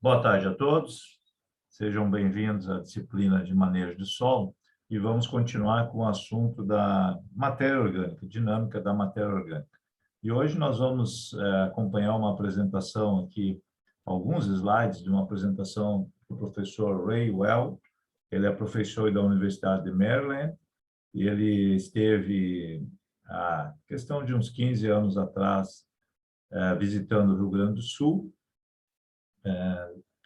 Boa tarde a todos, sejam bem-vindos à disciplina de manejo de solo e vamos continuar com o assunto da matéria orgânica, dinâmica da matéria orgânica. E hoje nós vamos acompanhar uma apresentação aqui, alguns slides de uma apresentação do professor Ray Well. Ele é professor da Universidade de Maryland e ele esteve, há questão de uns 15 anos atrás, visitando o Rio Grande do Sul.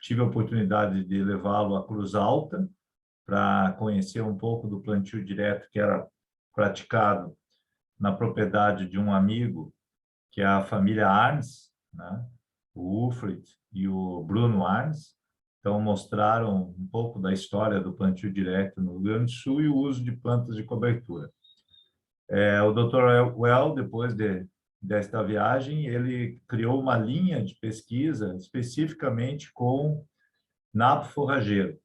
Tive a oportunidade de levá-lo a Cruz Alta para conhecer um pouco do plantio direto que era praticado na propriedade de um amigo, que é a família Arns, né? O Ulfried e o Bruno Arns. Então, mostraram um pouco da história do plantio direto no Rio Grande do Sul e o uso de plantas de cobertura. O Dr. Well, depois desta viagem, ele criou uma linha de pesquisa especificamente com nabo forrageiro.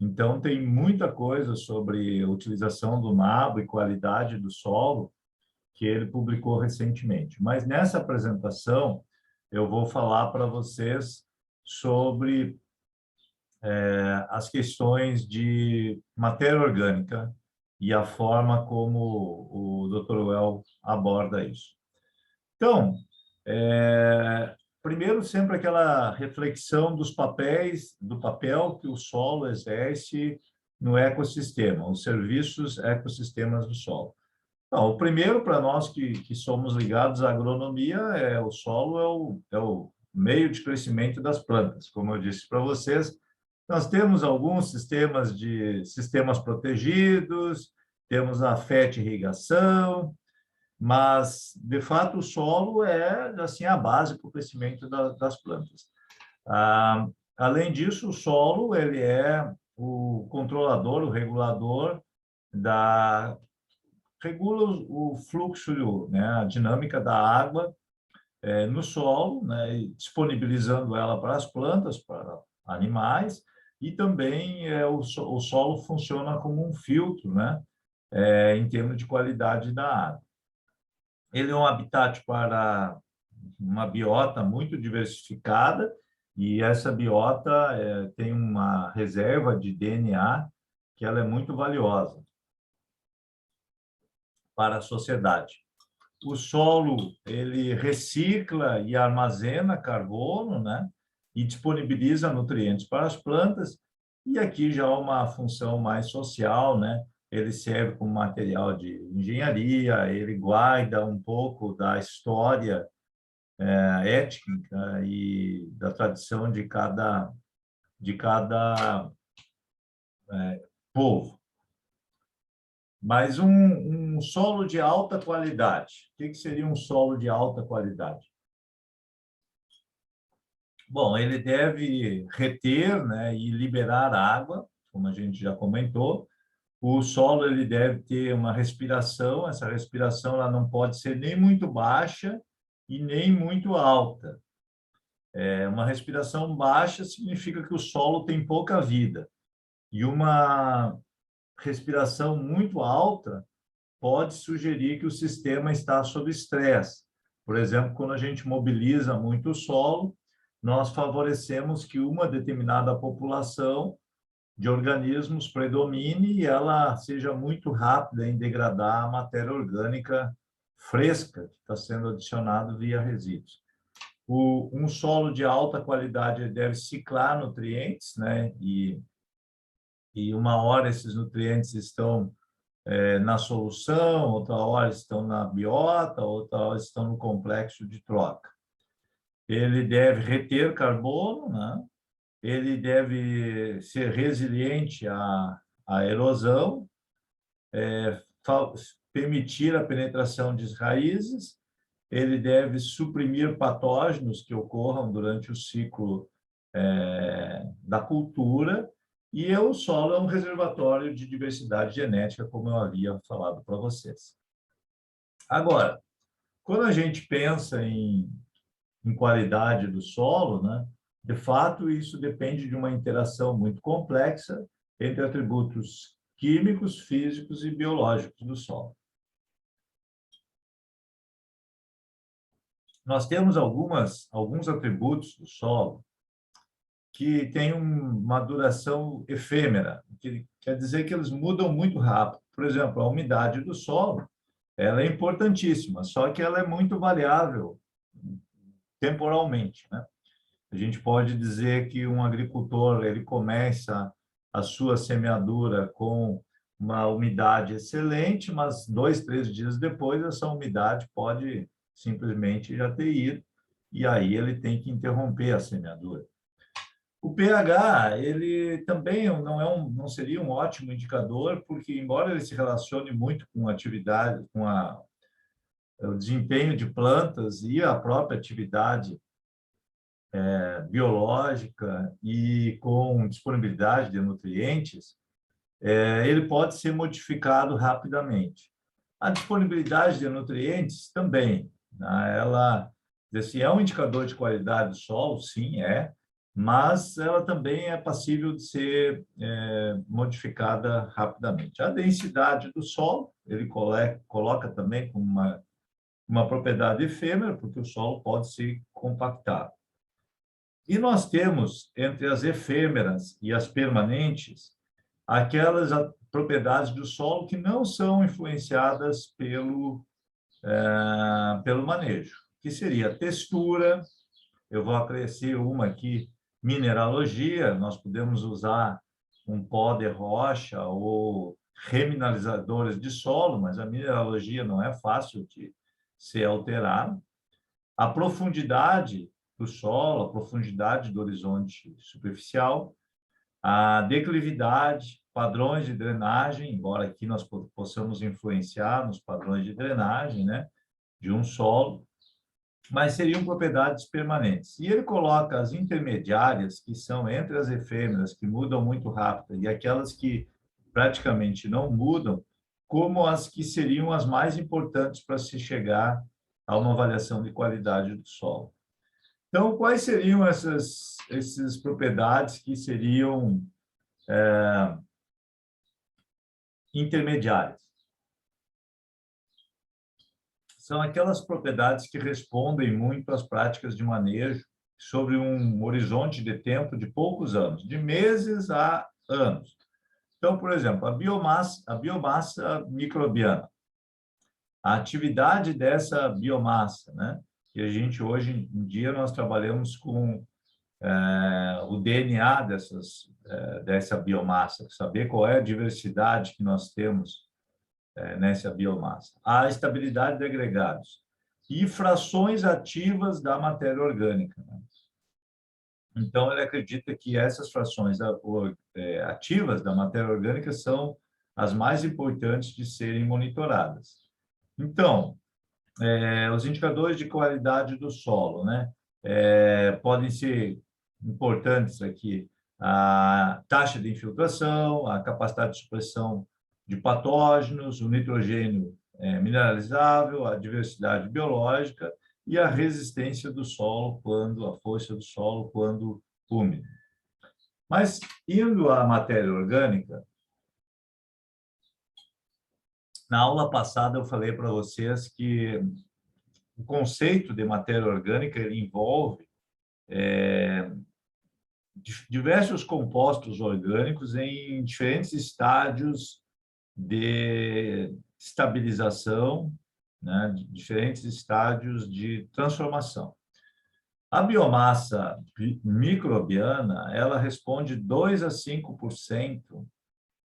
Então, tem muita coisa sobre a utilização do nabo e qualidade do solo que ele publicou recentemente. Mas nessa apresentação, eu vou falar para vocês sobre as questões de matéria orgânica e a forma como o Dr. Well aborda isso. Então, primeiro, sempre aquela reflexão dos papéis, do papel que o solo exerce no ecossistema, os serviços ecossistemas do solo. Então, o primeiro, para nós que somos ligados à agronomia, o solo é o meio de crescimento das plantas. Como eu disse para vocês, nós temos alguns sistemas protegidos, temos a irrigação, mas, de fato, o solo é assim a base para o crescimento das plantas. Além disso, o solo ele é o controlador, o regulador regula o fluxo, né, a dinâmica da água no solo, né, disponibilizando ela para as plantas, para animais, e também o solo funciona como um filtro, né, em termos de qualidade da água. Ele é um habitat para uma biota muito diversificada, e essa biota tem uma reserva de DNA que ela é muito valiosa para a sociedade. O solo, ele recicla e armazena carbono, né? E disponibiliza nutrientes para as plantas, e aqui já uma função mais social, né? Ele serve como material de engenharia, ele guarda um pouco da história étnica e da tradição de cada povo. Mas um solo de alta qualidade. O que seria um solo de alta qualidade? Bom, ele deve reter, né, e liberar água, como a gente já comentou. O solo ele deve ter uma respiração, essa respiração ela não pode ser nem muito baixa e nem muito alta. Uma respiração baixa significa que o solo tem pouca vida. E uma respiração muito alta pode sugerir que o sistema está sob estresse. Por exemplo, quando a gente mobiliza muito o solo, nós favorecemos que uma determinada população de organismos predomine e ela seja muito rápida em degradar a matéria orgânica fresca que está sendo adicionada via resíduos. Um solo de alta qualidade deve ciclar nutrientes, né? E uma hora esses nutrientes estão na solução, outra hora estão na biota, outra hora estão no complexo de troca. Ele deve reter carbono, né? Ele deve ser resiliente à erosão, permitir a penetração de raízes, ele deve suprimir patógenos que ocorram durante o ciclo da cultura, e o solo é um reservatório de diversidade genética, como eu havia falado para vocês. Agora, quando a gente pensa em qualidade do solo, né, de fato, isso depende de uma interação muito complexa entre atributos químicos, físicos e biológicos do solo. Nós temos alguns atributos do solo que têm uma duração efêmera, que quer dizer que eles mudam muito rápido. Por exemplo, a umidade do solo, ela é importantíssima, só que ela é muito variável temporalmente, né? A gente pode dizer que um agricultor ele começa a sua semeadura com uma umidade excelente, mas 2, 3 dias depois essa umidade pode simplesmente já ter ido e aí ele tem que interromper a semeadura. O pH ele também não seria um ótimo indicador porque embora ele se relacione muito com a atividade, o desempenho de plantas e a própria atividade biológica e com disponibilidade de nutrientes, ele pode ser modificado rapidamente. A disponibilidade de nutrientes também, né? Ela assim, é um indicador de qualidade do solo, sim, mas ela também é passível de ser modificada rapidamente. A densidade do solo, ele coloca também como uma propriedade efêmera, porque o solo pode se compactar. E nós temos, entre as efêmeras e as permanentes, aquelas propriedades do solo que não são influenciadas pelo manejo, que seria a textura, eu vou acrescer uma aqui, mineralogia, nós podemos usar um pó de rocha ou remineralizadores de solo, mas a mineralogia não é fácil de ser alterada. A profundidade do solo, a profundidade do horizonte superficial, a declividade, padrões de drenagem, embora aqui nós possamos influenciar nos padrões de drenagem, né, de um solo, mas seriam propriedades permanentes. E ele coloca as intermediárias, que são entre as efêmeras, que mudam muito rápido, e aquelas que praticamente não mudam, como as que seriam as mais importantes para se chegar a uma avaliação de qualidade do solo. Então, quais seriam essas propriedades que seriam intermediárias? São aquelas propriedades que respondem muito às práticas de manejo sobre um horizonte de tempo de poucos anos, de meses a anos. Então, por exemplo, a biomassa microbiana, a atividade dessa biomassa, né? Que a gente hoje em dia nós trabalhamos com o DNA dessa biomassa, saber qual é a diversidade que nós temos nessa biomassa. A estabilidade de agregados e frações ativas da matéria orgânica, né? Então, ele acredita que essas frações ativas da matéria orgânica são as mais importantes de serem monitoradas. Então, os indicadores de qualidade do solo, né? Podem ser importantes aqui a taxa de infiltração, a capacidade de supressão de patógenos, o nitrogênio mineralizável, a diversidade biológica e a resistência do solo a força do solo quando úmido. Mas, indo à matéria orgânica, na aula passada eu falei para vocês que o conceito de matéria orgânica ele envolve diversos compostos orgânicos em diferentes estádios de estabilização, né, diferentes estádios de transformação. A biomassa microbiana, ela responde 2 a 5%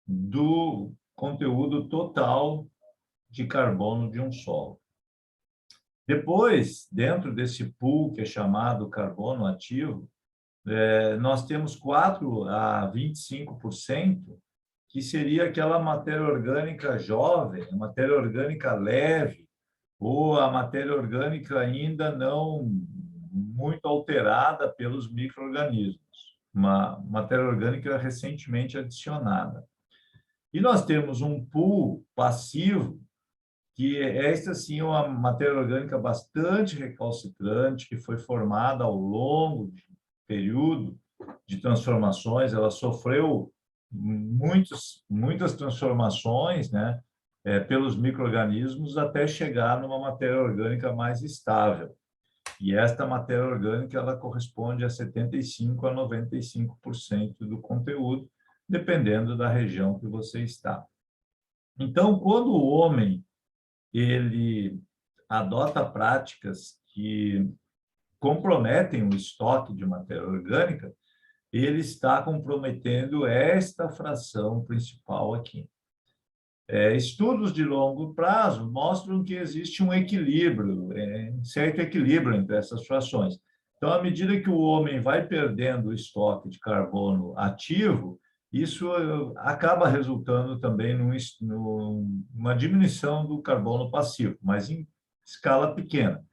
do conteúdo total de carbono de um solo. Depois, dentro desse pool que é chamado carbono ativo, nós temos 4 a 25%, que seria aquela matéria orgânica jovem, a matéria orgânica leve, ou a matéria orgânica ainda não muito alterada pelos micro-organismos, uma matéria orgânica recentemente adicionada. E nós temos um pool passivo, que esta sim é uma matéria orgânica bastante recalcitrante, que foi formada ao longo de um período de transformações, ela sofreu muitas transformações, né, pelos micro-organismos até chegar numa matéria orgânica mais estável. E esta matéria orgânica ela corresponde a 75% a 95% do conteúdo, dependendo da região que você está. Então, quando o homem ele adota práticas que comprometem o estoque de matéria orgânica, ele está comprometendo esta fração principal aqui. Estudos de longo prazo mostram que existe um equilíbrio, certo equilíbrio entre essas frações. Então, à medida que o homem vai perdendo o estoque de carbono ativo, isso acaba resultando também numa diminuição do carbono passivo, mas em escala pequena.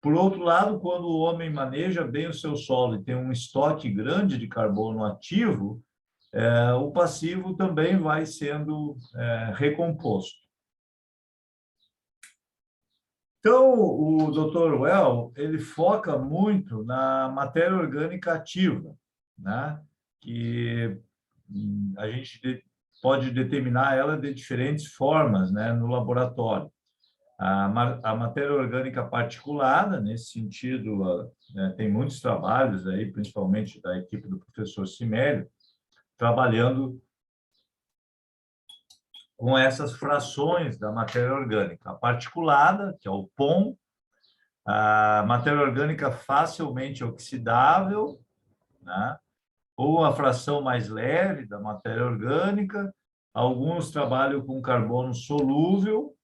Por outro lado, quando o homem maneja bem o seu solo e tem um estoque grande de carbono ativo, o passivo também vai sendo recomposto. Então, o Dr. Well, ele foca muito na matéria orgânica ativa, né? Que a gente pode determinar ela de diferentes formas, né, no laboratório. A matéria orgânica particulada, nesse sentido, tem muitos trabalhos aí, principalmente da equipe do professor Cimélio, trabalhando com essas frações da matéria orgânica. A particulada, que é o POM, a matéria orgânica facilmente oxidável, né? Ou a fração mais leve da matéria orgânica. Alguns trabalham com carbono solúvel,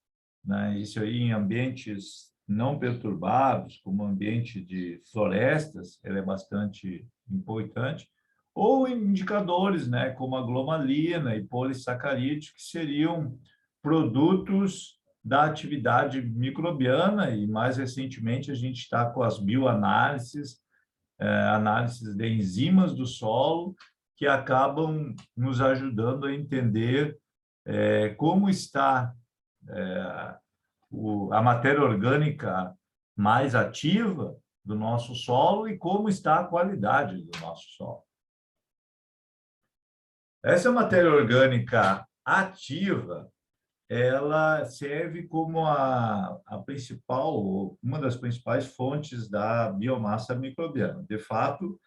né? Isso aí em ambientes não perturbados, como ambiente de florestas, ele é bastante importante, ou indicadores, né, como a glomalina e polissacarídeos, que seriam produtos da atividade microbiana, e mais recentemente a gente está com as bioanálises, análises de enzimas do solo, que acabam nos ajudando a entender como está a matéria orgânica mais ativa do nosso solo e como está a qualidade do nosso solo. Essa matéria orgânica ativa, ela serve como a principal, uma das principais fontes da biomassa microbiana. De fato,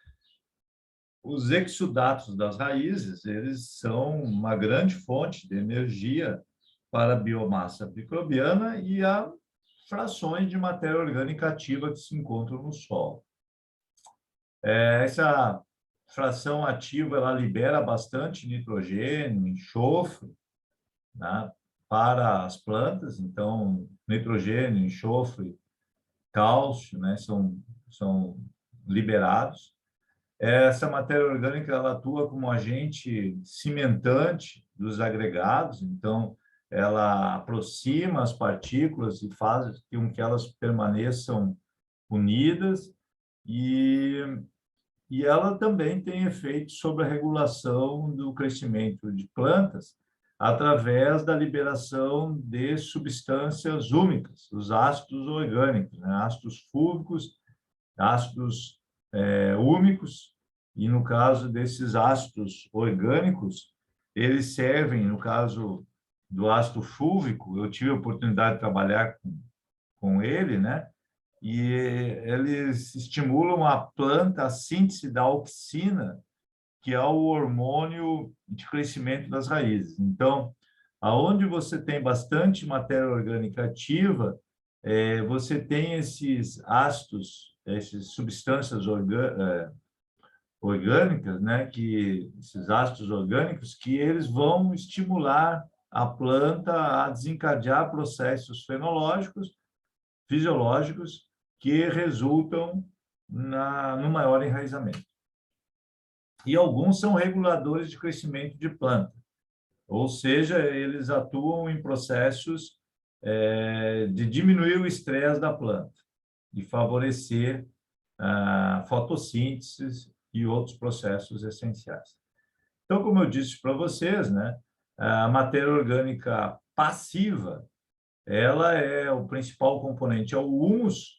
os exudatos das raízes, eles são uma grande fonte de energia para a biomassa microbiana e a frações de matéria orgânica ativa que se encontram no solo. Essa fração ativa ela libera bastante nitrogênio, enxofre, né, para as plantas. Então, nitrogênio, enxofre, cálcio, né, são liberados. Essa matéria orgânica ela atua como agente cimentante dos agregados, então ela aproxima as partículas e faz com que elas permaneçam unidas, e ela também tem efeito sobre a regulação do crescimento de plantas através da liberação de substâncias úmicas, os ácidos orgânicos, né? Ácidos fúlvicos, ácidos úmicos, e no caso desses ácidos orgânicos, eles servem, no caso do ácido fúlvico, eu tive a oportunidade de trabalhar com ele, né? E eles estimulam a planta a síntese da auxina, que é o hormônio de crescimento das raízes. Então, aonde você tem bastante matéria orgânica ativa, você tem esses ácidos, essas substâncias orgânicas, né, esses ácidos orgânicos, que eles vão estimular a planta a desencadear processos fenológicos, fisiológicos, que resultam no maior enraizamento. E alguns são reguladores de crescimento de planta, ou seja, eles atuam em processos de diminuir o estresse da planta, de favorecer a fotossíntese e outros processos essenciais. Então, como eu disse para vocês, né, a matéria orgânica passiva, ela é o principal componente, é o humus,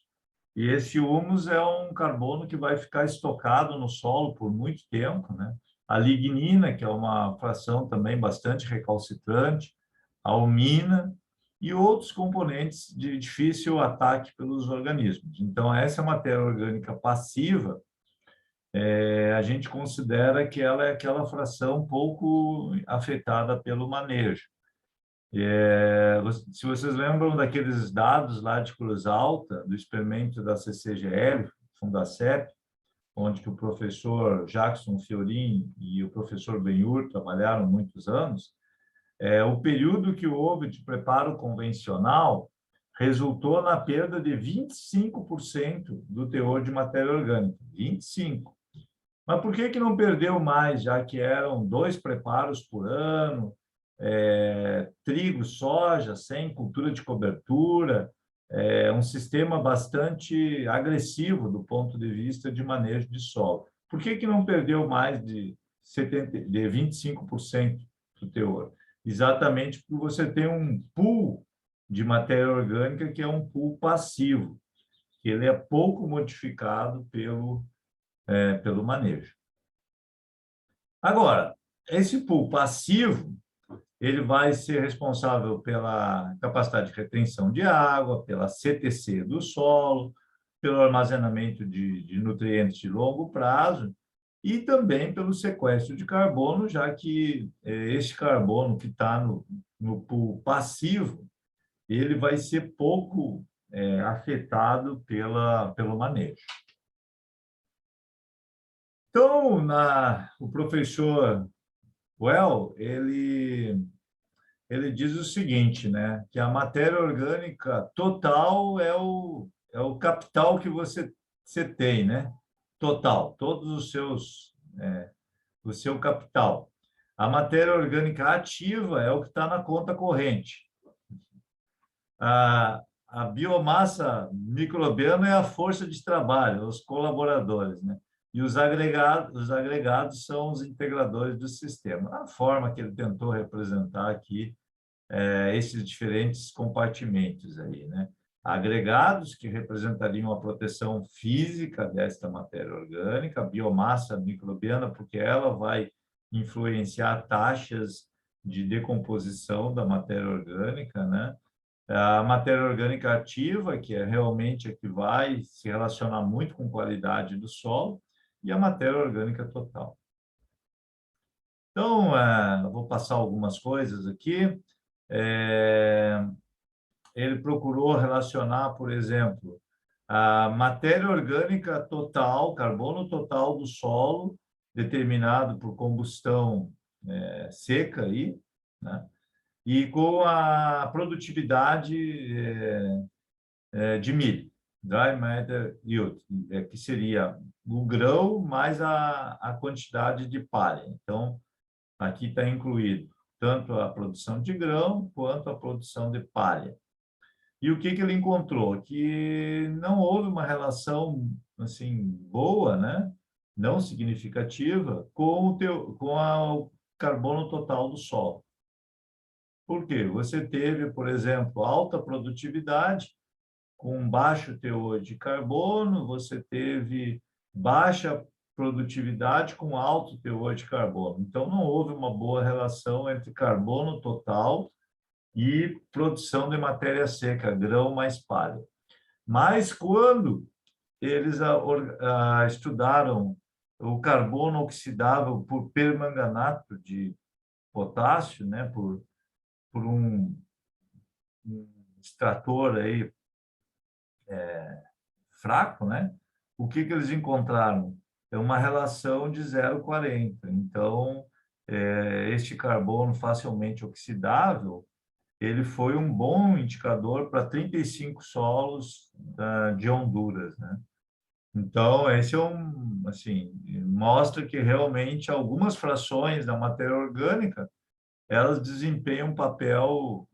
e esse humus é um carbono que vai ficar estocado no solo por muito tempo, né? A lignina, que é uma fração também bastante recalcitrante, a almina, e outros componentes de difícil ataque pelos organismos. Então, essa matéria orgânica passiva, a gente considera que ela é aquela fração pouco afetada pelo manejo. Se vocês lembram daqueles dados lá de Cruz Alta, do experimento da CCGL, Fundacep, onde que o professor Jackson Fiorin e o professor Benhur trabalharam muitos anos, o período que houve de preparo convencional resultou na perda de 25% do teor de matéria orgânica. 25%. Mas por que não perdeu mais, já que eram 2 preparos por ano, trigo, soja, sem cultura de cobertura, um sistema bastante agressivo do ponto de vista de manejo de solo? Por que não perdeu mais de 25% do teor? Exatamente porque você tem um pool de matéria orgânica que é um pool passivo, que ele é pouco modificado pelo manejo. Agora, esse pool passivo, ele vai ser responsável pela capacidade de retenção de água, pela CTC do solo, pelo armazenamento de nutrientes de longo prazo e também pelo sequestro de carbono, já que este carbono que está no pool passivo, ele vai ser pouco afetado pelo manejo. Então, o professor Well, ele diz o seguinte, né, que a matéria orgânica total é o capital que você tem, né? Total, todos os seus, o seu capital. A matéria orgânica ativa é o que está na conta corrente. A biomassa microbiana é a força de trabalho, os colaboradores, né? E os agregados são os integradores do sistema. A forma que ele tentou representar aqui esses diferentes compartimentos aí, né? Agregados, que representariam a proteção física desta matéria orgânica, a biomassa microbiana, porque ela vai influenciar taxas de decomposição da matéria orgânica, né? A matéria orgânica ativa, que é realmente a que vai se relacionar muito com a qualidade do solo, e a matéria orgânica total. Então, eu vou passar algumas coisas aqui. Ele procurou relacionar, por exemplo, a matéria orgânica total, carbono total do solo, determinado por combustão seca aí, né? E com a produtividade de milho, dry matter yield, que seria o grão mais a quantidade de palha. Então, aqui está incluído tanto a produção de grão quanto a produção de palha. E o que ele encontrou? Que não houve uma relação assim boa, né? Não significativa, com o carbono total do solo. Por quê? Você teve, por exemplo, alta produtividade com baixo teor de carbono, você teve baixa produtividade com alto teor de carbono. Então, não houve uma boa relação entre carbono total e produção de matéria seca, grão mais palha. Mas quando eles estudaram o carbono oxidável por permanganato de potássio, né, por um extrator aí fraco, né? O que eles encontraram? É uma relação de 0,40. Então, este carbono facilmente oxidável, ele foi um bom indicador para 35 solos de Honduras, né? Então, esse assim, mostra que realmente algumas frações da matéria orgânica, elas desempenham um papel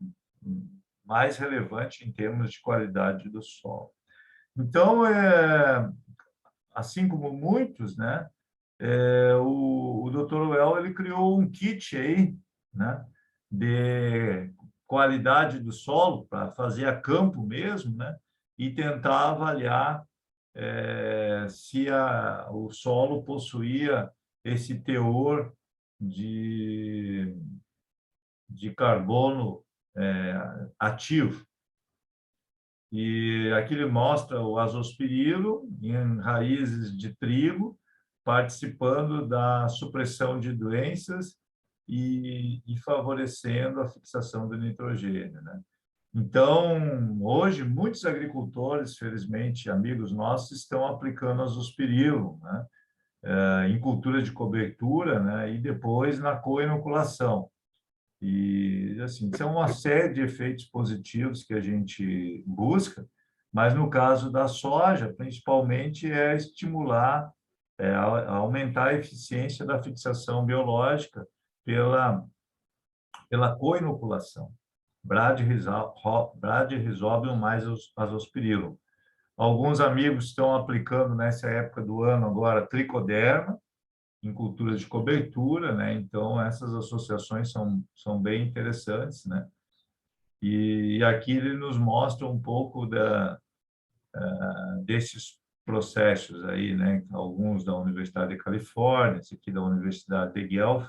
mais relevante em termos de qualidade do solo. Então, assim como muitos, né, o Dr. Well, ele criou um kit aí, né, de qualidade do solo para fazer a campo mesmo, né, e tentar avaliar se o solo possuía esse teor de carbono ativo. E aqui ele mostra o azospirilo em raízes de trigo, participando da supressão de doenças e favorecendo a fixação do nitrogênio, né? Então, hoje, muitos agricultores, felizmente, amigos nossos, estão aplicando azospirilo, né? Em cultura de cobertura, né? E depois na co-inoculação. E, assim, são uma série de efeitos positivos que a gente busca, mas no caso da soja, principalmente, é estimular, aumentar a eficiência da fixação biológica pela co-inoculação. Bradyrhizobium mais azospirillum. Alguns amigos estão aplicando, nessa época do ano agora, tricoderma, em culturas de cobertura, né? Então, essas associações são bem interessantes, né? E aqui ele nos mostra um pouco desses processos aí, né? Alguns da Universidade da Califórnia, esse aqui da Universidade de Guelph,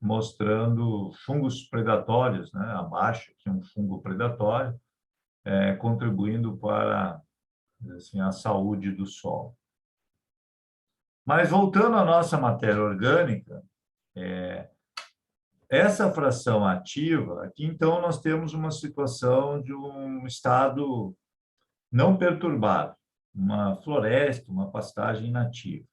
mostrando fungos predatórios, né? Abaixo aqui um fungo predatório, contribuindo para, assim, a saúde do solo. Mas voltando à nossa matéria orgânica, essa fração ativa, aqui então nós temos uma situação de um estado não perturbado, uma floresta, uma pastagem nativa.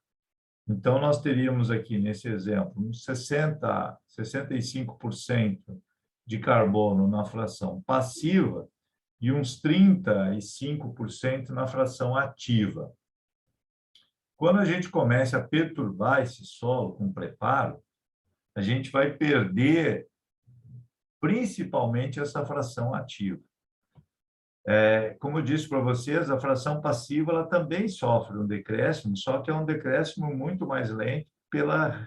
Então, nós teríamos aqui, nesse exemplo, uns 65% de carbono na fração passiva e uns 35% na fração ativa. Quando a gente começa a perturbar esse solo com preparo, a gente vai perder principalmente essa fração ativa. Como eu disse para vocês, a fração passiva ela também sofre um decréscimo, só que é um decréscimo muito mais lento pela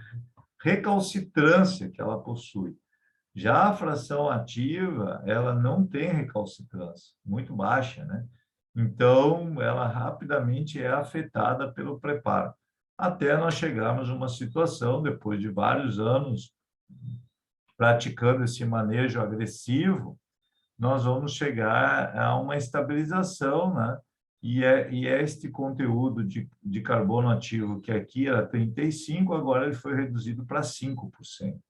recalcitrância que ela possui. Já a fração ativa, ela não tem recalcitrância, muito baixa, né? Então, ela rapidamente é afetada pelo preparo, até nós chegarmos a uma situação, depois de vários anos praticando esse manejo agressivo, nós vamos chegar a uma estabilização, né? E este conteúdo de carbono ativo, que aqui era 35%, agora ele foi reduzido para 5%.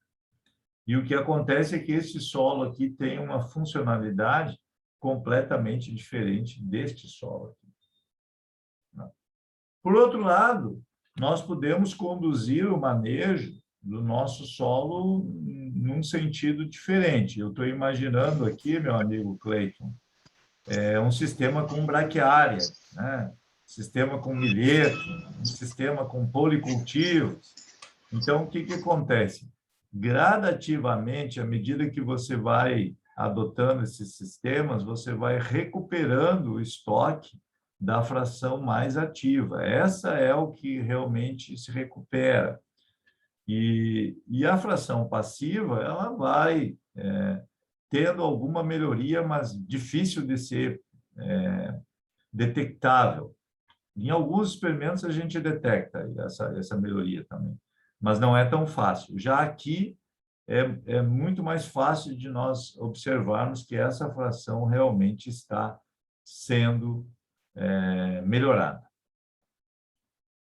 E o que acontece é que esse solo aqui tem uma funcionalidade completamente diferente deste solo aqui. Por outro lado, nós podemos conduzir o manejo do nosso solo num sentido diferente. Eu estou imaginando aqui, meu amigo Cleiton, um sistema com braquiária, né? Sistema com milheto, um sistema com policultivos. Então, o que acontece? Gradativamente, à medida que você vai adotando esses sistemas, você vai recuperando o estoque da fração mais ativa. Essa é o que realmente se recupera. E a fração passiva, ela vai tendo alguma melhoria, mas difícil de ser detectável. Em alguns experimentos, a gente detecta essa melhoria também, mas não é tão fácil. Já aqui, é muito mais fácil de nós observarmos que essa fração realmente está sendo melhorada.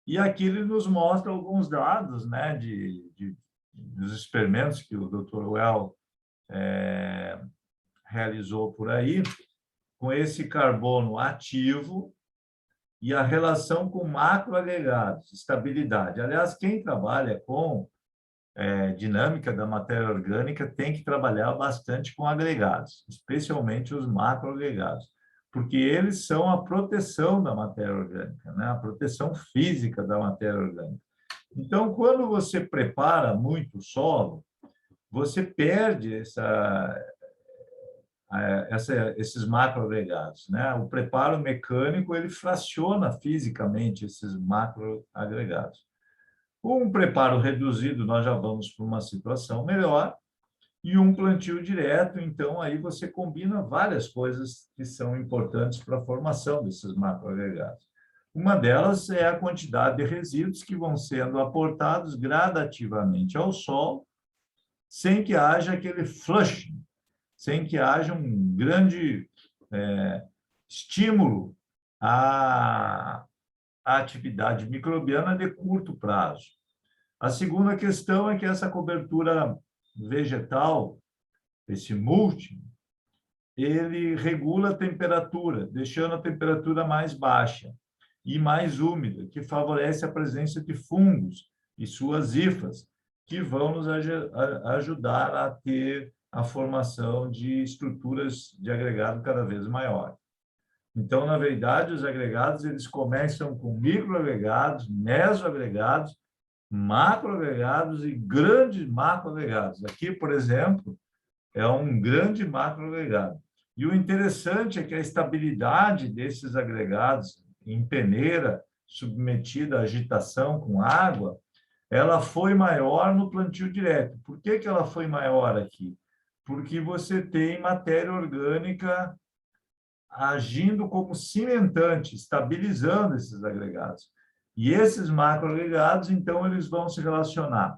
E aqui ele nos mostra alguns dados, né, dos experimentos que o Dr. Well realizou por aí, com esse carbono ativo e a relação com macroagregados, estabilidade. Aliás, quem trabalha com dinâmica da matéria orgânica tem que trabalhar bastante com agregados, especialmente os macroagregados, porque eles são a proteção da matéria orgânica, né? A proteção física da matéria orgânica. Então, quando você prepara muito o solo, você perde esses macroagregados, né? O preparo mecânico, ele fraciona fisicamente esses macroagregados. Com um preparo reduzido, nós já vamos para uma situação melhor, e um plantio direto, então, aí você combina várias coisas que são importantes para a formação desses macroagregados. Uma delas é a quantidade de resíduos que vão sendo aportados gradativamente ao solo, sem que haja aquele flushing, sem que haja um grande estímulo à atividade microbiana de curto prazo. A segunda questão é que essa cobertura vegetal, esse mulch, ele regula a temperatura, deixando a temperatura mais baixa e mais úmida, que favorece a presença de fungos e suas hifas, que vão nos ajudar a ter a formação de estruturas de agregado cada vez maior. Então, na verdade, os agregados eles começam com microagregados, mesoagregados, macroagregados e grandes macroagregados. Aqui, por exemplo, é um grande macroagregado. E o interessante é que a estabilidade desses agregados em peneira, submetida à agitação com água, ela foi maior no plantio direto. Por que que ela foi maior aqui? Porque você tem matéria orgânica agindo como cimentante, estabilizando esses agregados. E esses macroagregados, então, eles vão se relacionar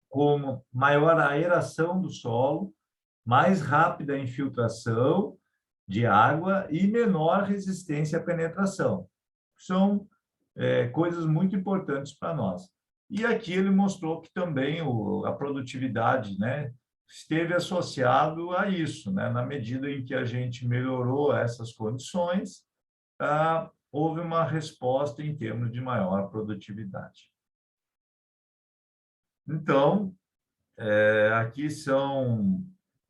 com maior aeração do solo, mais rápida infiltração de água e menor resistência à penetração. São coisas muito importantes para nós. E aqui ele mostrou que também a produtividade, né, esteve associado a isso, né? Na medida em que a gente melhorou essas condições, houve uma resposta em termos de maior produtividade. Então, aqui são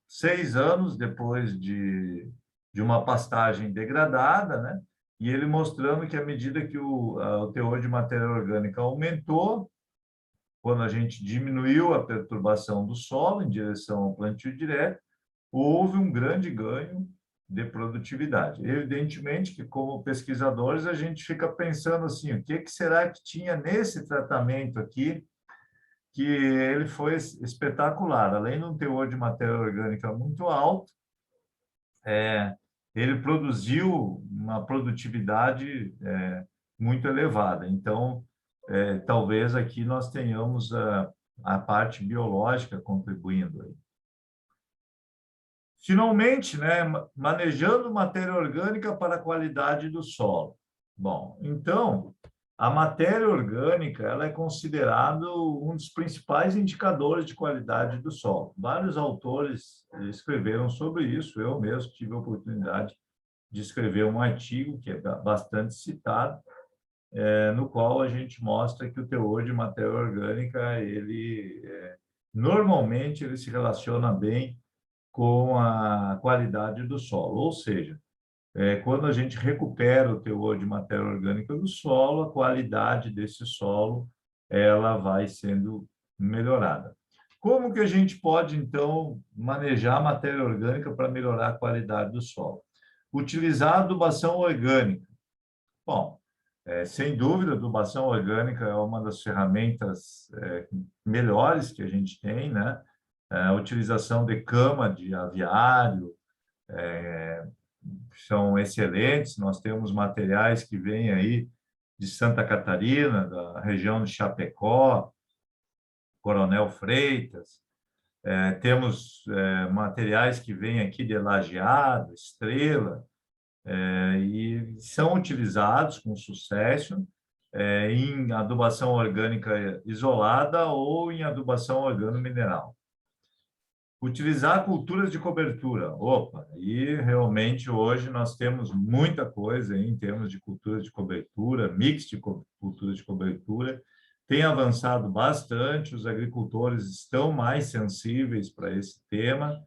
6 anos depois de uma pastagem degradada, né? E ele mostrando que à medida que o teor de matéria orgânica aumentou, quando a gente diminuiu a perturbação do solo em direção ao plantio direto, houve um grande ganho de produtividade. Evidentemente que, como pesquisadores, a gente fica pensando assim, o que será que tinha nesse tratamento aqui que ele foi espetacular. Além de um teor de matéria orgânica muito alto, ele produziu uma produtividade muito elevada. Então, talvez aqui nós tenhamos a parte biológica contribuindo aí. Finalmente, né, manejando matéria orgânica para a qualidade do solo. Bom, então, a matéria orgânica ela é considerada um dos principais indicadores de qualidade do solo. Vários autores escreveram sobre isso, eu mesmo tive a oportunidade de escrever um artigo que é bastante citado, no qual a gente mostra que o teor de matéria orgânica, normalmente, ele se relaciona bem com a qualidade do solo, ou seja, quando a gente recupera o teor de matéria orgânica do solo, a qualidade desse solo ela vai sendo melhorada. Como que a gente pode, então, manejar a matéria orgânica para melhorar a qualidade do solo? Utilizar adubação orgânica. Bom, sem dúvida, a adubação orgânica é uma das ferramentas melhores que a gente tem, né? A utilização de cama de aviário, são excelentes. Nós temos materiais que vêm aí de Santa Catarina, da região de Chapecó, Coronel Freitas. Temos materiais que vêm aqui de Lajeado, Estrela, e são utilizados com sucesso em adubação orgânica isolada ou em adubação organo-mineral. Utilizar culturas de cobertura. Opa, e realmente hoje nós temos muita coisa aí em termos de culturas de cobertura, mix de culturas de cobertura. Tem avançado bastante, os agricultores estão mais sensíveis para esse tema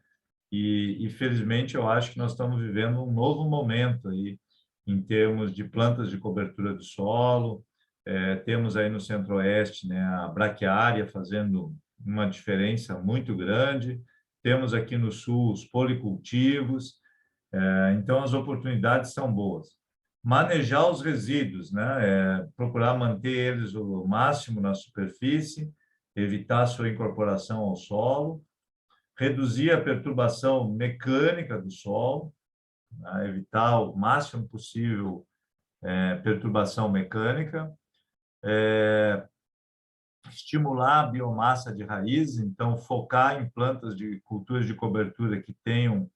e felizmente eu acho que nós estamos vivendo um novo momento aí em termos de plantas de cobertura do solo. Temos aí no Centro-Oeste, né, a braquiária fazendo uma diferença muito grande. Temos aqui no Sul os policultivos, então as oportunidades são boas. Manejar os resíduos, né? Procurar manter eles o máximo na superfície, evitar sua incorporação ao solo, reduzir a perturbação mecânica do solo, né? Evitar o máximo possível perturbação mecânica, estimular a biomassa de raiz, então focar em plantas de culturas de cobertura que tenham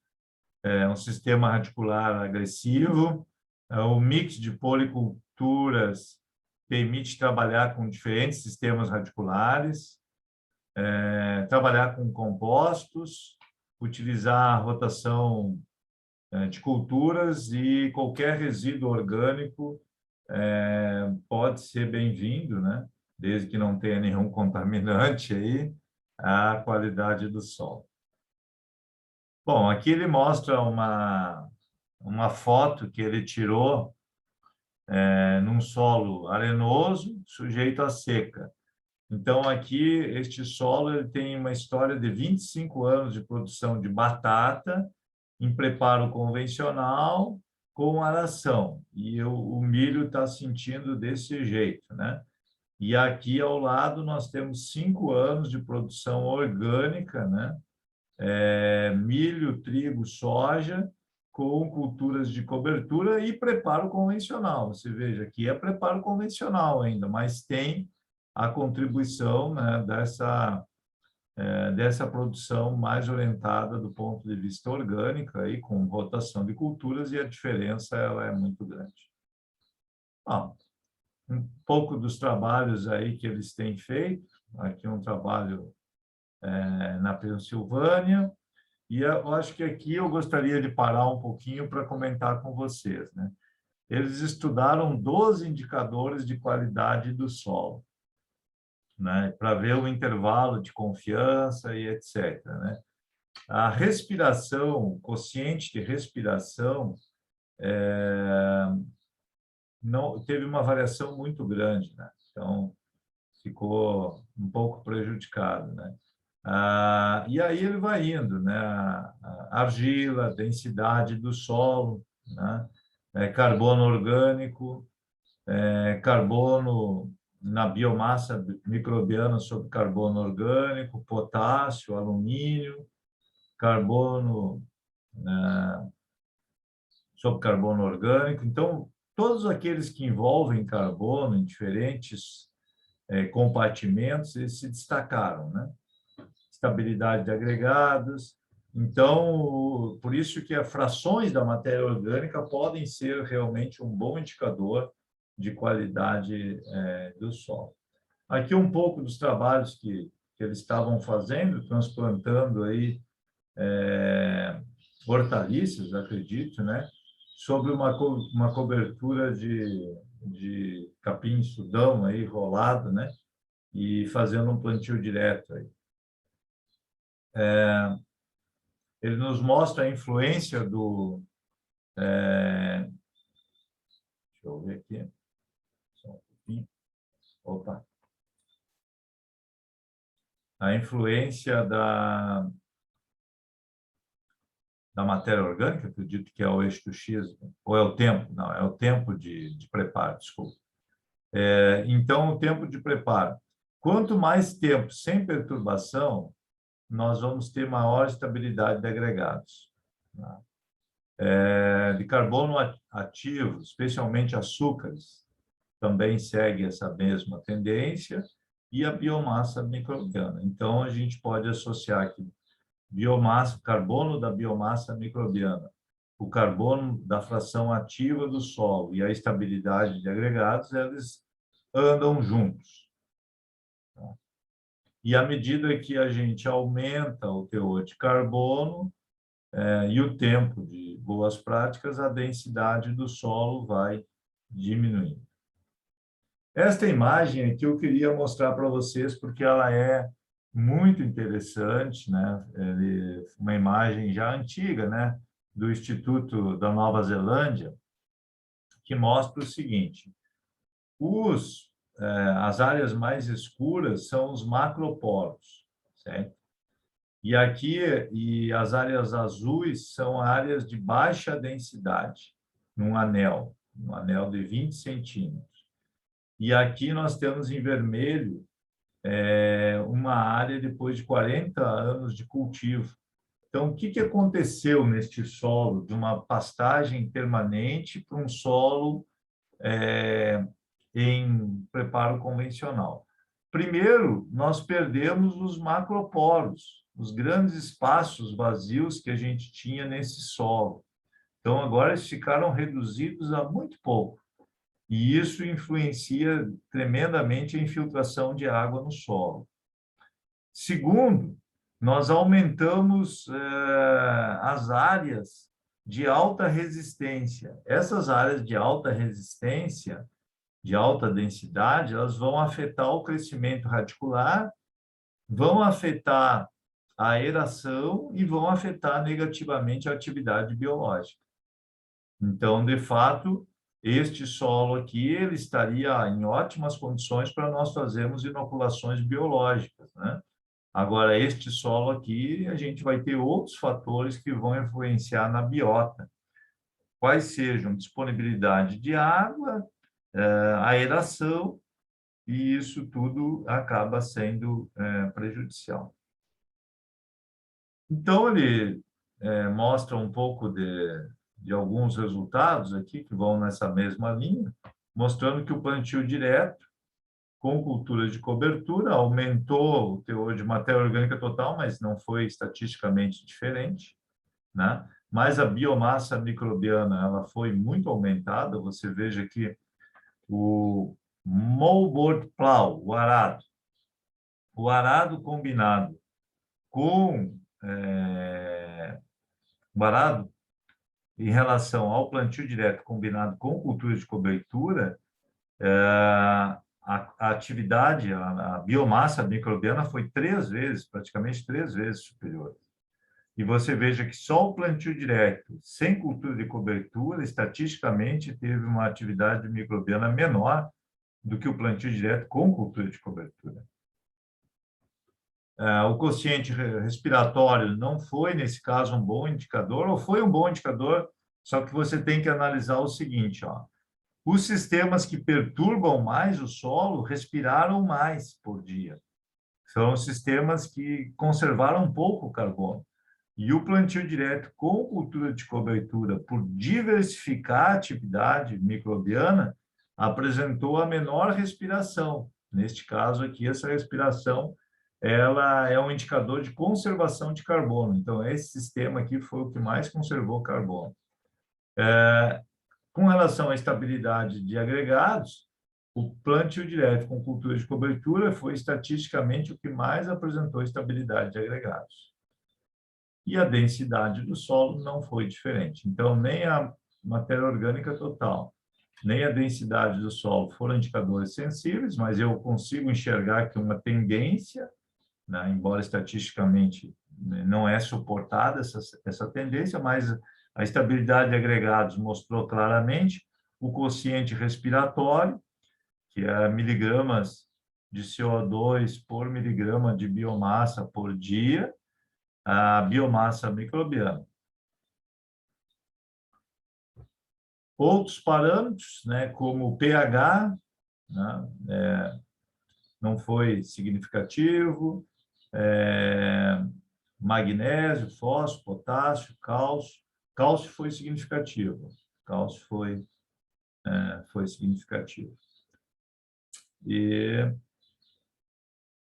um sistema radicular agressivo. O mix de policulturas permite trabalhar com diferentes sistemas radiculares, trabalhar com compostos, utilizar a rotação de culturas, e qualquer resíduo orgânico pode ser bem-vindo, né? Desde que não tenha nenhum contaminante aí, à qualidade do solo. Bom, aqui ele mostra uma foto que ele tirou num solo arenoso, sujeito à seca. Então, aqui, este solo ele tem uma história de 25 anos de produção de batata em preparo convencional com aração. E o milho está sentindo desse jeito, né? E aqui, ao lado, nós temos 5 anos de produção orgânica, né? Milho, trigo, soja, com culturas de cobertura e preparo convencional. Você veja, aqui é preparo convencional ainda, mas tem a contribuição, né, dessa produção mais orientada do ponto de vista orgânico, aí, com rotação de culturas, e a diferença ela é muito grande. Bom, um pouco dos trabalhos aí que eles têm feito. Aqui um trabalho na Pensilvânia, e eu acho que aqui eu gostaria de parar um pouquinho para comentar com vocês, né? Eles estudaram 12 indicadores de qualidade do solo, né, para ver o intervalo de confiança e etc., né? A respiração, o quociente de respiração, não teve uma variação muito grande, né? Então, ficou um pouco prejudicado, né? E aí ele vai indo, né? A argila, a densidade do solo, né? Carbono orgânico, carbono na biomassa microbiana sobre carbono orgânico, potássio, alumínio, carbono, né, sobre carbono orgânico. Então, todos aqueles que envolvem carbono em diferentes compartimentos, eles se destacaram, né? Estabilidade de agregados. Então, por isso que as frações da matéria orgânica podem ser realmente um bom indicador de qualidade do solo. Aqui um pouco dos trabalhos que eles estavam fazendo, transplantando aí hortaliças, acredito, né? Sobre uma cobertura de capim-sudão aí rolado, né? E fazendo um plantio direto aí. Ele nos mostra a influência do... deixa eu ver aqui. Só um pouquinho. Opa. A influência da matéria orgânica, acredito que é o eixo do X, ou é o tempo? Não, é o tempo de preparo, desculpa. Então, o tempo de preparo. Quanto mais tempo sem perturbação, nós vamos ter maior estabilidade de agregados. De carbono ativo, especialmente açúcares, também segue essa mesma tendência, e a biomassa microbiana. Então, a gente pode associar aqui biomassa, carbono da biomassa microbiana, o carbono da fração ativa do solo e a estabilidade de agregados, eles andam juntos. E à medida que a gente aumenta o teor de carbono e o tempo de boas práticas, a densidade do solo vai diminuindo. Esta imagem aqui eu queria mostrar para vocês porque ela é muito interessante, né? Uma imagem já antiga, né? Do Instituto da Nova Zelândia, que mostra o seguinte: as áreas mais escuras são os macroporos, certo? E as áreas azuis são áreas de baixa densidade, num anel de 20 centímetros. E aqui nós temos em vermelho uma área depois de 40 anos de cultivo. Então, o que aconteceu neste solo, de uma pastagem permanente para um solo em preparo convencional? Primeiro, nós perdemos os macroporos, os grandes espaços vazios que a gente tinha nesse solo. Então, agora eles ficaram reduzidos a muito pouco. E isso influencia tremendamente a infiltração de água no solo. Segundo, nós aumentamos as áreas de alta resistência. Essas áreas de alta resistência, de alta densidade, elas vão afetar o crescimento radicular, vão afetar a aeração e vão afetar negativamente a atividade biológica. Então, de fato, este solo aqui ele estaria em ótimas condições para nós fazermos inoculações biológicas, né? Agora, este solo aqui, a gente vai ter outros fatores que vão influenciar na biota. Quais sejam disponibilidade de água, aeração, e isso tudo acaba sendo prejudicial. Então, ele mostra um pouco de alguns resultados aqui que vão nessa mesma linha, mostrando que o plantio direto com cultura de cobertura aumentou o teor de matéria orgânica total, mas não foi estatisticamente diferente, né? Mas a biomassa microbiana ela foi muito aumentada. Você veja que o moldboard plow, o arado combinado com o arado em relação ao plantio direto combinado com cultura de cobertura, a atividade, a biomassa microbiana foi praticamente três vezes superior. E você veja que só o plantio direto, sem cultura de cobertura, estatisticamente teve uma atividade microbiana menor do que o plantio direto com cultura de cobertura. O quociente respiratório não foi, nesse caso, um bom indicador, ou foi um bom indicador, só que você tem que analisar o seguinte, ó, os sistemas que perturbam mais o solo respiraram mais por dia. São os sistemas que conservaram pouco carbono. E o plantio direto com cultura de cobertura, por diversificar a atividade microbiana, apresentou a menor respiração. Neste caso aqui, essa respiração ela é um indicador de conservação de carbono. Então, esse sistema aqui foi o que mais conservou carbono. Com relação à estabilidade de agregados, o plantio direto com cultura de cobertura foi estatisticamente o que mais apresentou estabilidade de agregados. E a densidade do solo não foi diferente. Então, nem a matéria orgânica total, nem a densidade do solo foram indicadores sensíveis, mas eu consigo enxergar que uma tendência, né, embora estatisticamente não é suportada essa tendência, mas a estabilidade de agregados mostrou claramente o quociente respiratório, que é miligramas de CO2 por miligrama de biomassa por dia, a biomassa microbiana. Outros parâmetros, né, como o pH, né, não foi significativo, magnésio, fósforo, potássio, cálcio. Cálcio foi significativo. Cálcio foi significativo. E,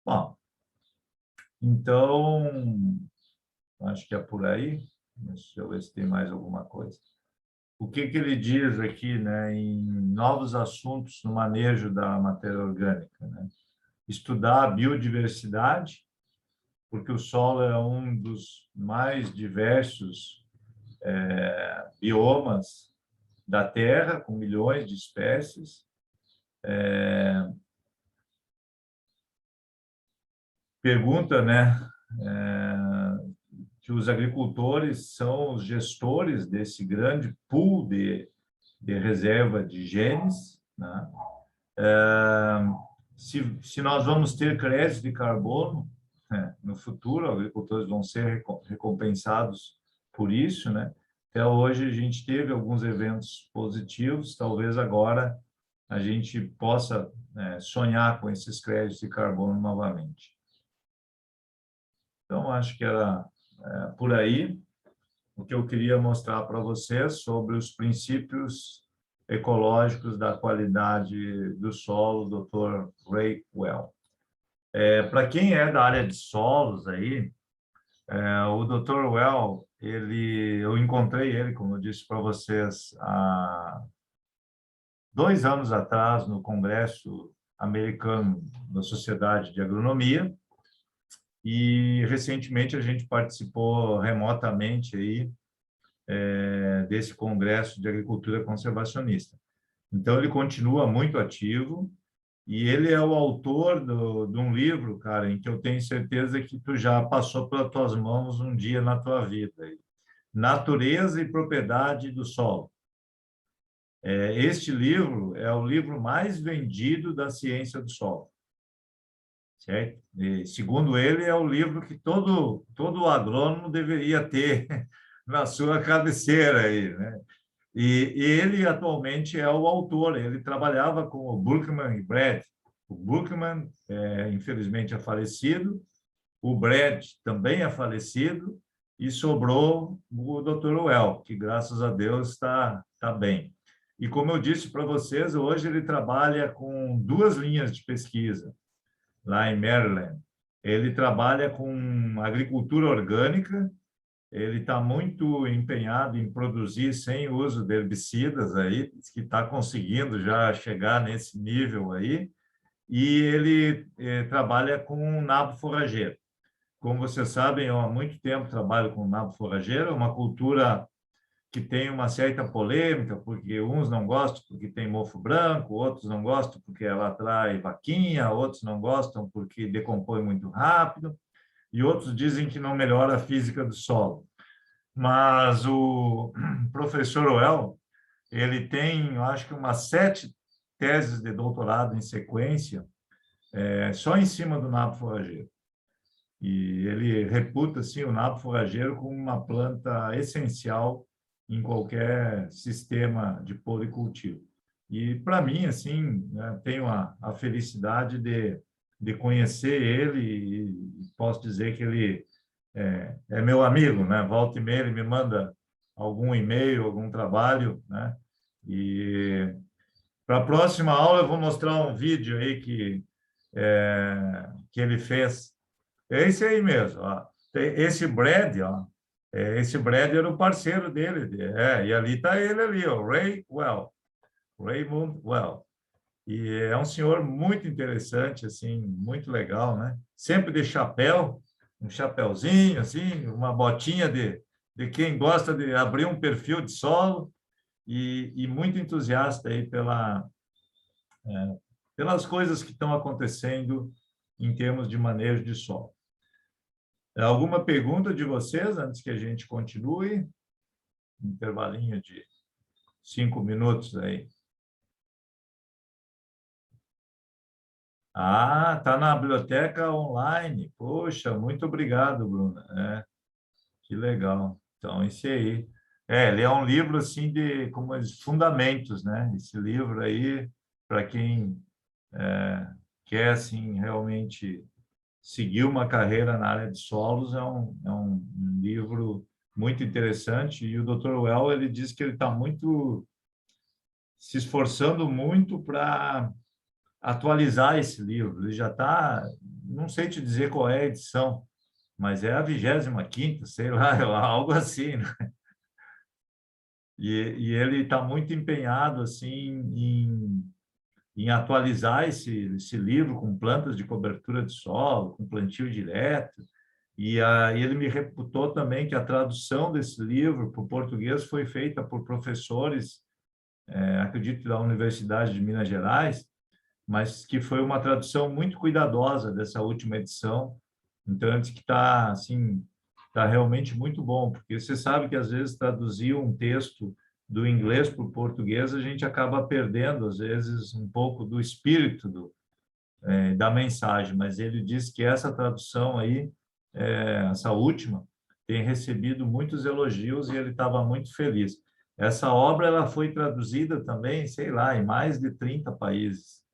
bom, então, acho que é por aí. Deixa eu ver se tem mais alguma coisa. O que ele diz aqui, né, em novos assuntos no manejo da matéria orgânica, né? Estudar a biodiversidade, porque o solo é um dos mais diversos biomas da Terra, com milhões de espécies. Pergunta, né, que os agricultores são os gestores desse grande pool de reserva de genes, né? Se nós vamos ter crédito de carbono, né, no futuro, os agricultores vão ser recompensados por isso, né? Até hoje a gente teve alguns eventos positivos, talvez agora a gente possa sonhar com esses créditos de carbono novamente. Então, acho que era por aí o que eu queria mostrar para vocês sobre os princípios ecológicos da qualidade do solo, Dr. Ray Well. Para quem é da área de solos aí, o Dr. Well, eu encontrei ele, como eu disse para vocês, há 2 anos atrás no Congresso Americano da Sociedade de Agronomia, e recentemente a gente participou remotamente aí desse Congresso de Agricultura Conservacionista. Então ele continua muito ativo e ele é o autor de um livro, cara, em que eu tenho certeza que tu já passou pelas tuas mãos um dia na tua vida. Natureza e Propriedade do Solo. Este livro é o livro mais vendido da ciência do solo, certo? E, segundo ele, é o livro que todo agrônomo deveria ter na sua cabeceira aí, né? E ele atualmente é o autor. Ele trabalhava com o Buchman e Brad. O Buchman, infelizmente, é falecido. O Brad também é falecido. E sobrou o Dr. Well, que, graças a Deus, está bem. E, como eu disse para vocês, hoje ele trabalha com 2 linhas de pesquisa lá em Maryland. Ele trabalha com agricultura orgânica. Ele está muito empenhado em produzir sem uso de herbicidas aí, que está conseguindo já chegar nesse nível aí, e ele trabalha com nabo forrageiro. Como vocês sabem, eu há muito tempo trabalho com nabo forrageiro, é uma cultura que tem uma certa polêmica, porque uns não gostam porque tem mofo branco, outros não gostam porque ela atrai vaquinha, outros não gostam porque decompõe muito rápido, e outros dizem que não melhora a física do solo. Mas o professor Well, ele tem, eu acho que umas 7 teses de doutorado em sequência, só em cima do nabo forrageiro. E ele reputa assim, o nabo forrageiro como uma planta essencial em qualquer sistema de policultivo. E, para mim, assim, né, tenho a felicidade de conhecer ele e posso dizer que ele é meu amigo, né? Volta e meia ele me manda algum e-mail, algum trabalho, né? E para a próxima aula eu vou mostrar um vídeo aí que ele fez. É esse aí mesmo, ó. Esse Brad, ó. Esse Brad era o parceiro dele. E ali está ele ali, ó, Ray Well, Raymond Well. E é um senhor muito interessante, assim, muito legal, né? Sempre de chapéu, um chapéuzinho, assim, uma botinha de quem gosta de abrir um perfil de solo e muito entusiasta aí pelas coisas que estão acontecendo em termos de manejo de solo. Alguma pergunta de vocês antes que a gente continue? Um intervalinho de 5 minutos aí. Ah, está na biblioteca online. Poxa, muito obrigado, Bruna. Que legal. Então, esse aí. Ele é um livro assim de como fundamentos, né? Esse livro aí, para quem quer assim realmente seguir uma carreira na área de solos, é um livro muito interessante. E o Dr. Well, ele diz que ele está muito se esforçando muito para atualizar esse livro. Ele já está, não sei te dizer qual é a edição, mas é a 25ª, sei lá, algo assim, né? E ele está muito empenhado assim em atualizar esse livro com plantas de cobertura de solo, com plantio direto. E aí ele me reputou também que a tradução desse livro para o português foi feita por professores, acredito, da Universidade de Minas Gerais, mas que foi uma tradução muito cuidadosa dessa última edição. Então, antes que está assim, tá realmente muito bom, porque você sabe que às vezes traduzir um texto do inglês para o português a gente acaba perdendo às vezes um pouco do espírito da mensagem. Mas ele disse que essa tradução aí, essa última, tem recebido muitos elogios e ele estava muito feliz. Essa obra ela foi traduzida também, sei lá, em mais de 30 países.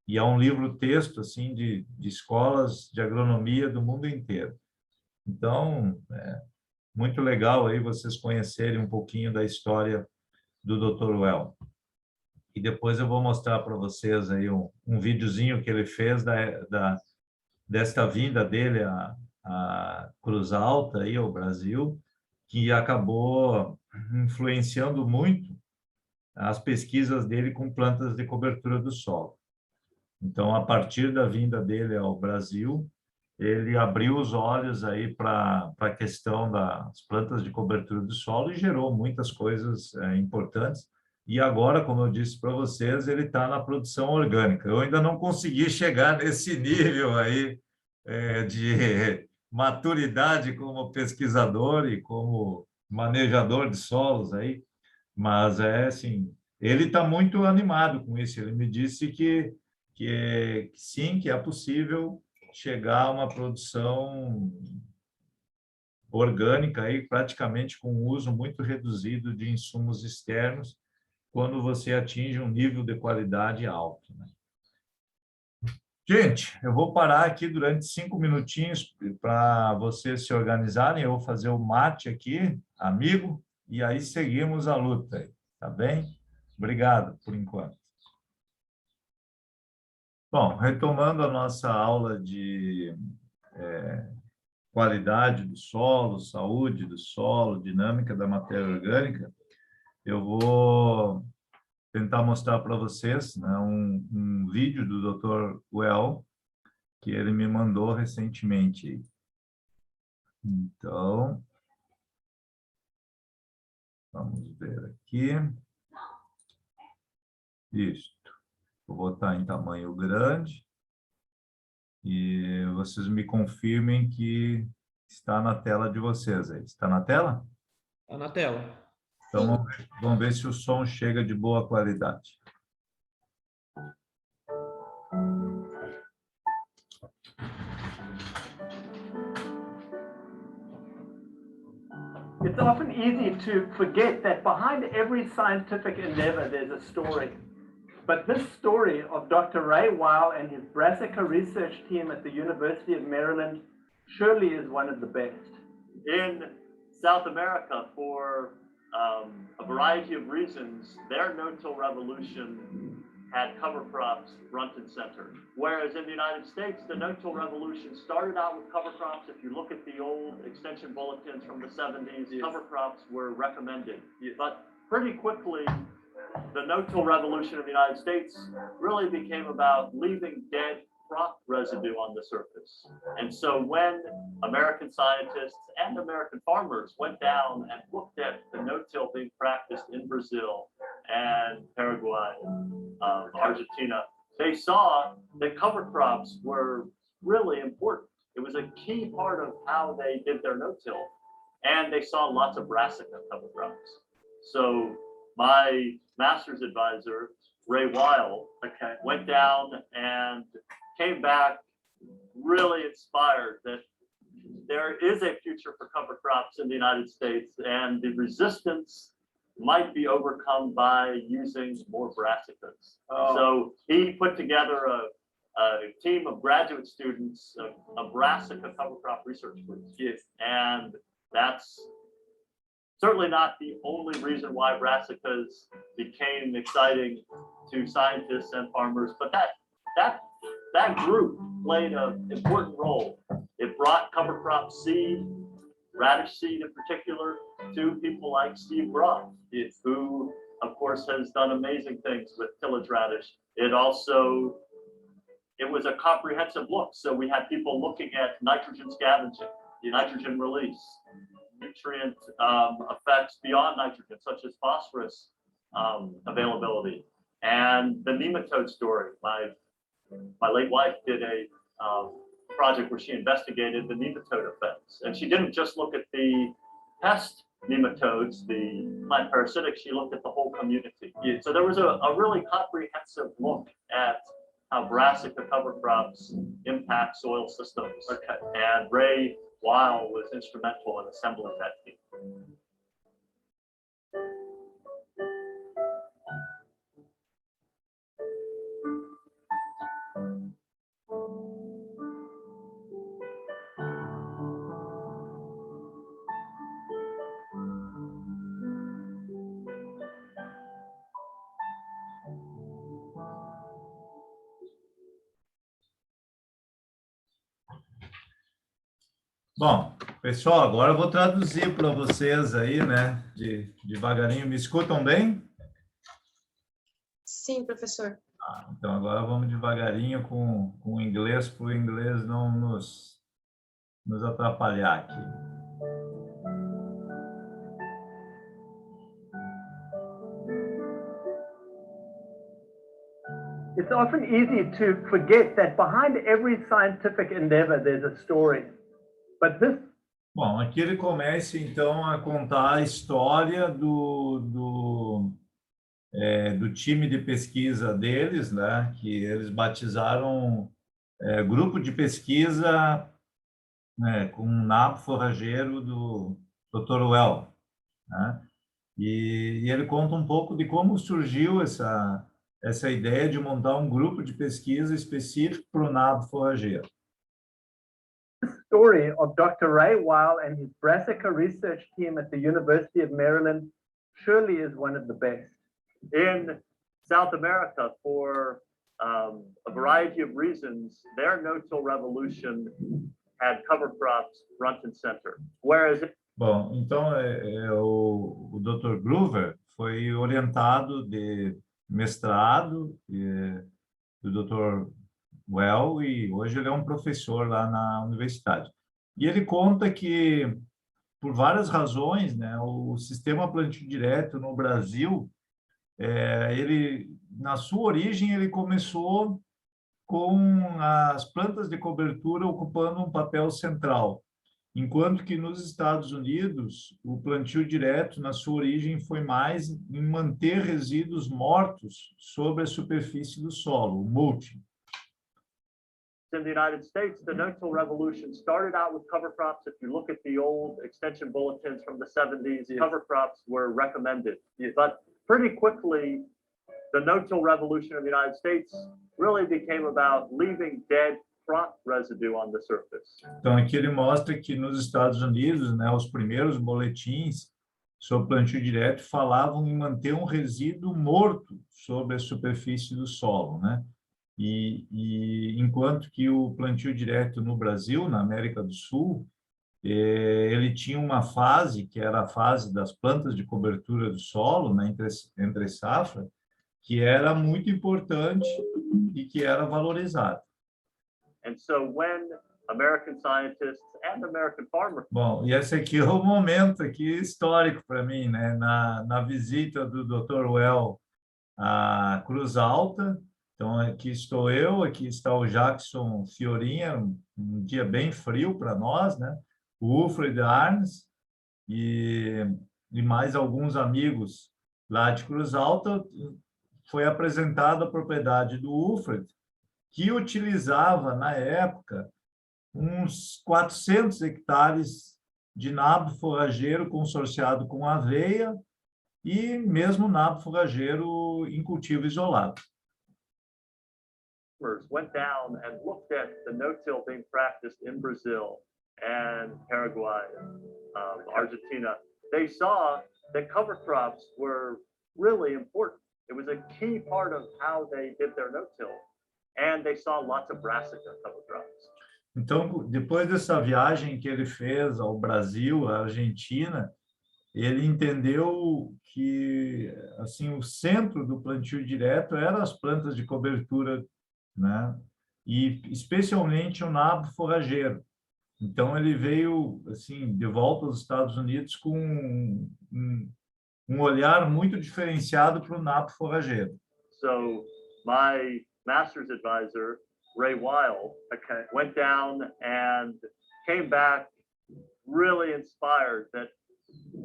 E é um livro-texto assim de escolas de agronomia do mundo inteiro. Então, muito legal aí vocês conhecerem um pouquinho da história do Dr. Well. E depois eu vou mostrar para vocês aí um videozinho que ele fez desta vinda dele a Cruz Alta, aí, ao Brasil, que acabou influenciando muito as pesquisas dele com plantas de cobertura do solo. Então, a partir da vinda dele ao Brasil, ele abriu os olhos aí para a questão das plantas de cobertura do solo e gerou muitas coisas importantes. E agora, como eu disse para vocês, ele está na produção orgânica. Eu ainda não consegui chegar nesse nível aí de maturidade como pesquisador e como manejador de solos aí, mas é assim, ele está muito animado com isso. Ele me disse que sim, que é possível chegar a uma produção orgânica aí, praticamente com um uso muito reduzido de insumos externos, quando você atinge um nível de qualidade alto, né? Gente, eu vou parar aqui durante 5 minutinhos para vocês se organizarem. Eu vou fazer o mate aqui, amigo, e aí seguimos a luta aí, tá bem? Obrigado por enquanto. Bom, retomando a nossa aula de qualidade do solo, saúde do solo, dinâmica da matéria orgânica, eu vou tentar mostrar para vocês, né, um vídeo do Dr. Well, que ele me mandou recentemente. Então, vamos ver aqui. Isso. Vou botar em tamanho grande e vocês me confirmem que está na tela de vocês aí. Está na tela? Está na tela. Então, vamos ver se o som chega de boa qualidade. It's often easy to forget that behind every scientific endeavor, there's a story. But this story of Dr. Ray Weil and his Brassica research team at the University of Maryland surely is one of the best. In South America, for a variety of reasons, their no-till revolution had cover crops front and center. Whereas in the United States, the no-till revolution started out with cover crops. If you look at the old extension bulletins from the 70s, yes, cover crops were recommended. Yes. But pretty quickly, the no-till revolution of the United States really became about leaving dead crop residue on the surface. And so when American scientists and American farmers went down and looked at the no-till being practiced in Brazil and Paraguay, Argentina, they saw that cover crops were really important. It was a key part of how they did their no-till. And they saw lots of brassica cover crops. So my master's advisor, Ray Weil, went down and came back really inspired that there is a future for cover crops in the United States, and the resistance might be overcome by using more brassicas. Oh. So he put together a team of graduate students, a brassica cover crop research group. Yes. And that's certainly not the only reason why brassicas became exciting to scientists and farmers, but that group played an important role. It brought cover crop seed, radish seed in particular, to people like Steve Brough, who, of course, has done amazing things with tillage radish. It was a comprehensive look. So we had people looking at nitrogen scavenging, nitrogen release, nutrient effects beyond nitrogen, such as phosphorus availability, and the nematode story. My late wife did a project where she investigated the nematode effects, and she didn't just look at the pest nematodes, the plant parasitics, she looked at the whole community. Yeah. So there was a really comprehensive look at how brassica cover crops impact soil systems. Okay. And Ray Weil was instrumental in assembling that team. Bom, pessoal, agora eu vou traduzir para vocês aí, né? Devagarinho. Me escutam bem? Sim, professor. Então, agora vamos devagarinho com o inglês, para o inglês não nos atrapalhar aqui. It's often easy to forget that behind every scientific endeavor there's a story. But this Bom, aqui ele começa, então, a contar a história do time de pesquisa deles, né? Que eles batizaram grupo de pesquisa, né, com um nabo forrageiro do Dr. Well, né? E ele conta um pouco de como surgiu essa ideia de montar um grupo de pesquisa específico para o nabo forrageiro. story of Dr. Ray Weil and his Brassica research team at the University of Maryland surely is one of the best. In South America, for a variety of reasons, their no-till revolution had cover crops front and center. Whereas Bom, então o Dr. Groover foi orientado de mestrado do Dr. Well, e hoje ele é um professor lá na universidade. E ele conta que, por várias razões, né, o sistema plantio direto no Brasil, na sua origem, ele começou com as plantas de cobertura ocupando um papel central, enquanto que nos Estados Unidos, o plantio direto, na sua origem, foi mais em manter resíduos mortos sobre a superfície do solo, o mulching. in the United States, the no-till revolution started out with cover crops. If you look at the old extension bulletins from the 70s, yes, cover crops were recommended. Yes. But pretty quickly, the no-till revolution in the United States really became about leaving dead crop residue on the surface. Então, aqui ele mostra que nos Estados Unidos, né, os primeiros boletins sobre plantio direto falavam em manter um resíduo morto sobre a superfície do solo, né? E enquanto que o plantio direto no Brasil, na América do Sul, ele tinha uma fase, que era a fase das plantas de cobertura do solo, né, entre safra, que era muito importante e que era valorizada. And so when American scientists and American farmers... Bom, e esse aqui é o momento aqui histórico para mim, né, na visita do Dr. Well à Cruz Alta. Então, aqui estou eu, aqui está o Jackson Fiorinha, um dia bem frio para nós, né? O Wilfred Arnes e mais alguns amigos lá de Cruz Alta. Foi apresentada a propriedade do Wilfred, que utilizava, na época, uns 400 hectares de nabo forrageiro consorciado com aveia e mesmo nabo forrageiro em cultivo isolado. Went down and looked at the no-till being practiced in Brazil and Paraguay, Argentina. They saw that cover crops were really important. It was a key part of how they did their no-till, and they saw lots of brassica cover crops. Então, depois dessa viagem que ele fez ao Brasil, à Argentina, ele entendeu que assim o centro do plantio direto eram as plantas de cobertura, né? E especialmente o nabo forrageiro. Então ele veio assim de volta aos Estados Unidos com um olhar muito diferenciado para o nabo forrageiro. So my master's advisor, Ray Weil, went down and came back really inspired that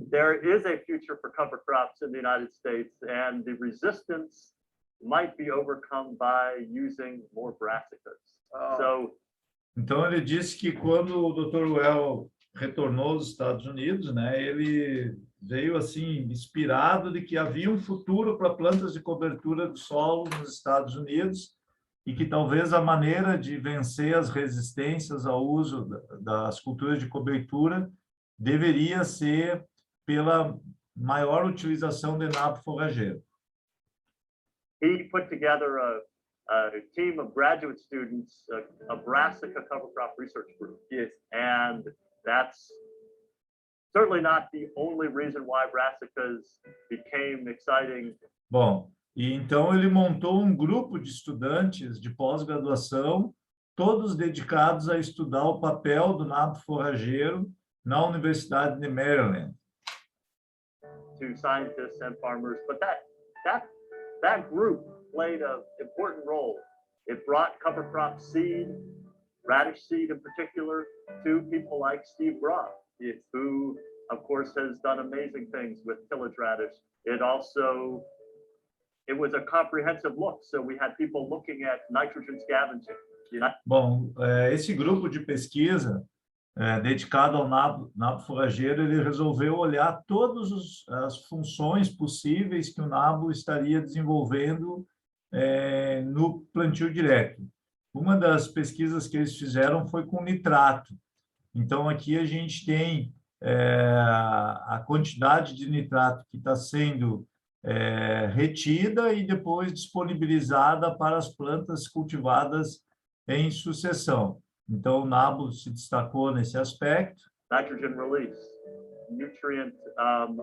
there is a future for cover crops in the United States, and the resistance might be overcome by using more brassicas. Então ele disse que quando o Dr. Well retornou aos Estados Unidos, né, ele veio assim inspirado de que havia um futuro para plantas de cobertura do solo nos Estados Unidos e que talvez a maneira de vencer as resistências ao uso das culturas de cobertura deveria ser pela maior utilização de nabo forrageiro. He put together a team of graduate students, a brassica cover crop research group. Yes. And that's certainly not the only reason why brassicas became exciting. Bom, e então ele montou um grupo de estudantes de pós-graduação, todos dedicados a estudar o papel do nabo forrageiro na Universidade de Maryland. To scientists and farmers, but that group played an important role. It brought cover crop seed, radish seed in particular, to people like Steve Groff, who, of course, has done amazing things with tillage radish. It was a comprehensive look, so we had people looking at nitrogen scavenging. Bom, esse grupo de pesquisa dedicado ao nabo forrageiro, ele resolveu olhar todas as funções possíveis que o nabo estaria desenvolvendo no plantio direto. Uma das pesquisas que eles fizeram foi com nitrato. Então, aqui a gente tem a quantidade de nitrato que está sendo retida e depois disponibilizada para as plantas cultivadas em sucessão. Então, o nabo se destacou nesse aspecto. Nitrogen release, nutrient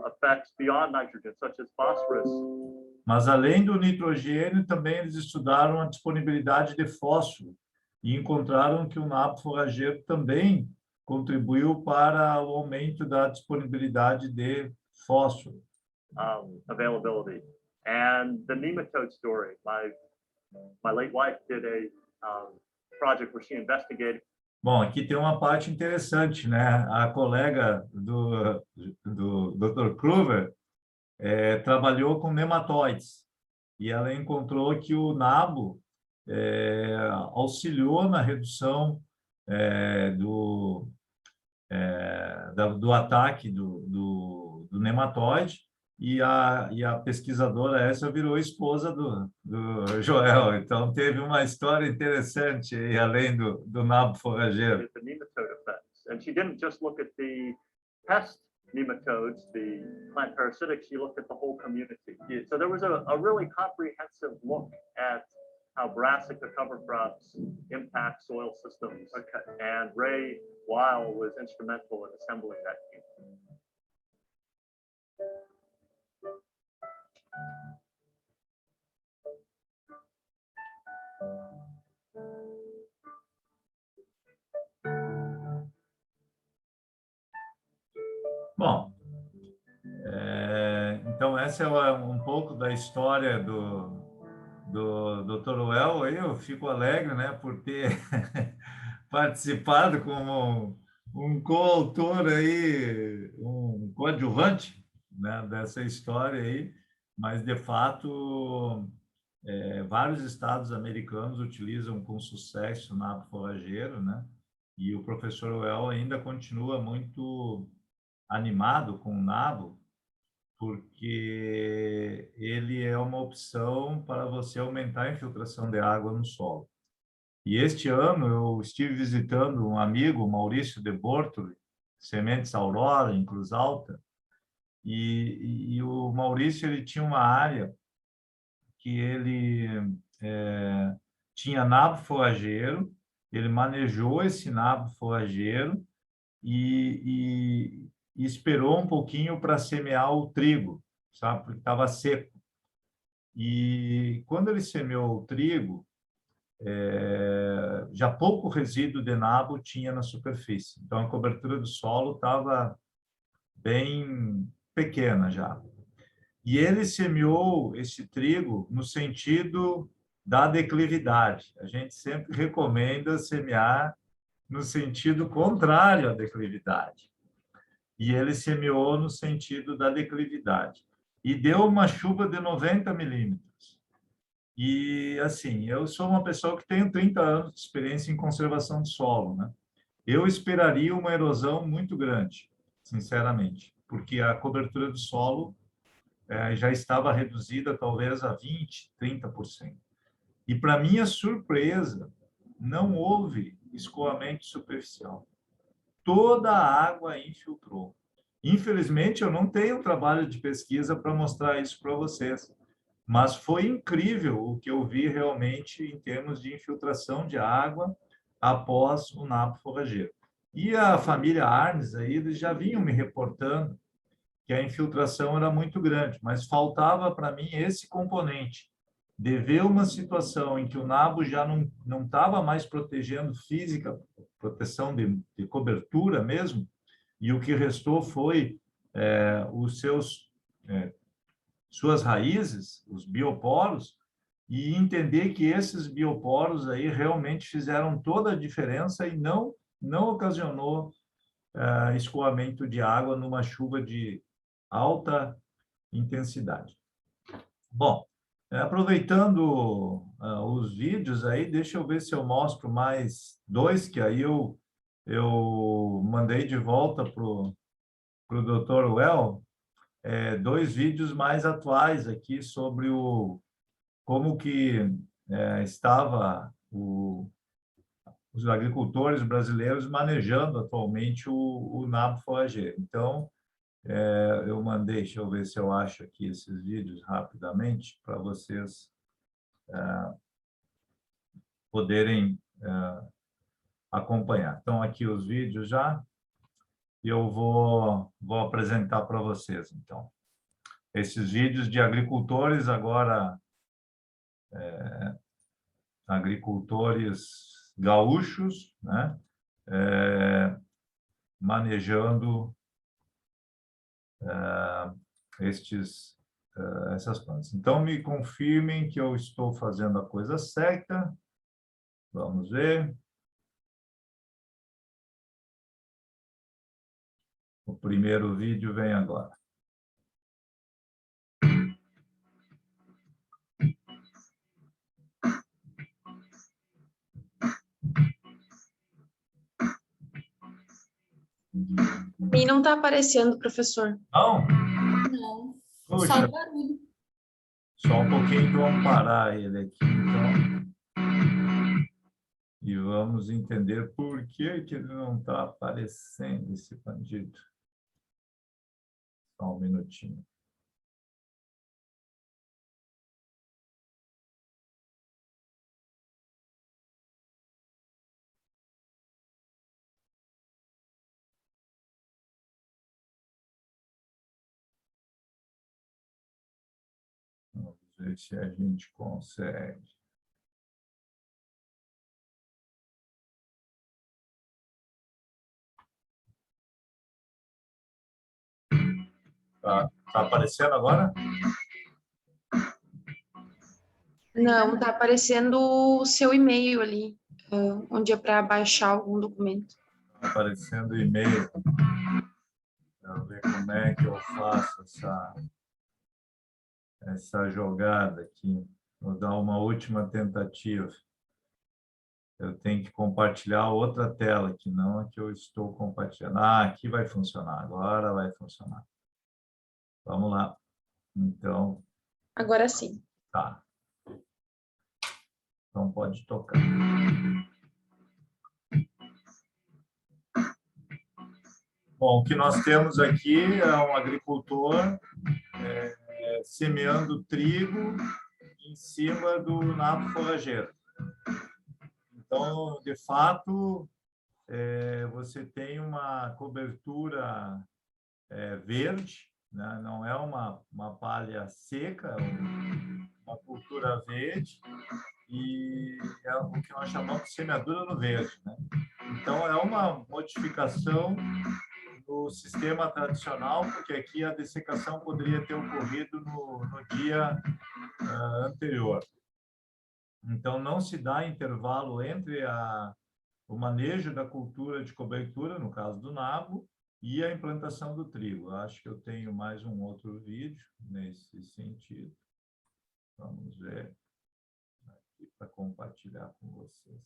effects beyond nitrogen, such as phosphorus. Mas, além do nitrogênio, também eles estudaram a disponibilidade de fósforo e encontraram que o nabo forrageiro também contribuiu para o aumento da disponibilidade de fósforo. Availability. And the nematode story. My late wife did a project where she investigated. Bom, aqui tem uma parte interessante, né? A colega do Dr. Kluver trabalhou com nematóides e ela encontrou que o nabo auxiliou na redução do ataque do nematóide, e a pesquisadora essa virou esposa do Joel. Então, teve uma história interessante aí, além do nabo forrageiro. The nematode effects. And she didn't just look at the pest nematodes, the plant parasitics, she looked at the whole community. So there was a really comprehensive look at how brassica cover crops impact soil systems. Okay. And Ray Weil was instrumental in assembling that team. Bom, então essa é um pouco da história do Dr. Well. Eu fico alegre, né, por ter participado como um coautor aí, um coadjuvante, né, dessa história aí, mas de fato vários estados americanos utilizam com sucesso o nabo forrageiro, né? E o professor Well ainda continua muito animado com o nabo, porque ele é uma opção para você aumentar a infiltração de água no solo. E este ano eu estive visitando um amigo, Maurício de Bortoli, Sementes Aurora, em Cruz Alta, e o Maurício ele tinha uma área que ele tinha nabo forrageiro, ele manejou esse nabo forrageiro e esperou um pouquinho para semear o trigo, sabe, porque estava seco. E quando ele semeou o trigo, já pouco resíduo de nabo tinha na superfície. Então, a cobertura do solo estava bem pequena já. E ele semeou esse trigo no sentido da declividade. A gente sempre recomenda semear no sentido contrário à declividade. E ele semeou no sentido da declividade. E deu uma chuva de 90 milímetros. E, assim, eu sou uma pessoa que tenho 30 anos de experiência em conservação de solo, né? Eu esperaria uma erosão muito grande, sinceramente, porque a cobertura do solo já estava reduzida talvez a 20%, 30%. E, para minha surpresa, não houve escoamento superficial. Toda a água infiltrou. Infelizmente, eu não tenho trabalho de pesquisa para mostrar isso para vocês, mas foi incrível o que eu vi realmente em termos de infiltração de água após o nabo forrageiro. E a família Arnes aí, eles já vinham me reportando que a infiltração era muito grande, mas faltava para mim esse componente de ver uma situação em que o nabo já não estava mais protegendo física, proteção de cobertura mesmo, e o que restou foi os suas raízes, os bioporos, e entender que esses bioporos aí realmente fizeram toda a diferença e não ocasionou escoamento de água numa chuva de alta intensidade. Bom, aproveitando os vídeos aí, deixa eu ver se eu mostro mais dois, que aí eu mandei de volta para o Dr. Well, dois vídeos mais atuais aqui sobre como que estava os agricultores brasileiros manejando atualmente o nabo forrageiro. Então, eu mandei, deixa eu ver se eu acho aqui esses vídeos rapidamente para vocês poderem acompanhar. Então, aqui os vídeos já, e eu vou apresentar para vocês, então. Esses vídeos de agricultores agora, agricultores gaúchos, né? Manejando essas plantas. Então, me confirmem que eu estou fazendo a coisa certa. Vamos ver. O primeiro vídeo vem agora. E não está aparecendo, professor. Não? Não. Puxa, Só o barulho. só um pouquinho, vamos parar ele aqui, então. E vamos entender por que que ele não está aparecendo, esse bandido. Só um minutinho. Vamos ver se a gente consegue. Tá aparecendo agora? Não, está aparecendo o seu e-mail ali, onde é para baixar algum documento. Tá aparecendo o e-mail. Quero ver como é que eu faço essa jogada aqui. Vou dar uma última tentativa. Eu tenho que compartilhar outra tela, que não a que eu estou compartilhando. Ah, aqui vai funcionar. Agora vai funcionar. Vamos lá. Então, Agora sim. tá. Então, pode tocar. Bom, o que nós temos aqui é um agricultor semeando trigo em cima do nabo forrageiro. Então, de fato, você tem uma cobertura verde, né? Não é uma palha seca, é uma cultura verde, e é o que nós chamamos de semeadura no verde, né? Então, é uma modificação do sistema tradicional, porque aqui a dessecação poderia ter ocorrido no dia anterior. Então, não se dá intervalo entre o manejo da cultura de cobertura, no caso do nabo, e a implantação do trigo. Acho que eu tenho mais um outro vídeo nesse sentido. Vamos ver aqui para compartilhar com vocês.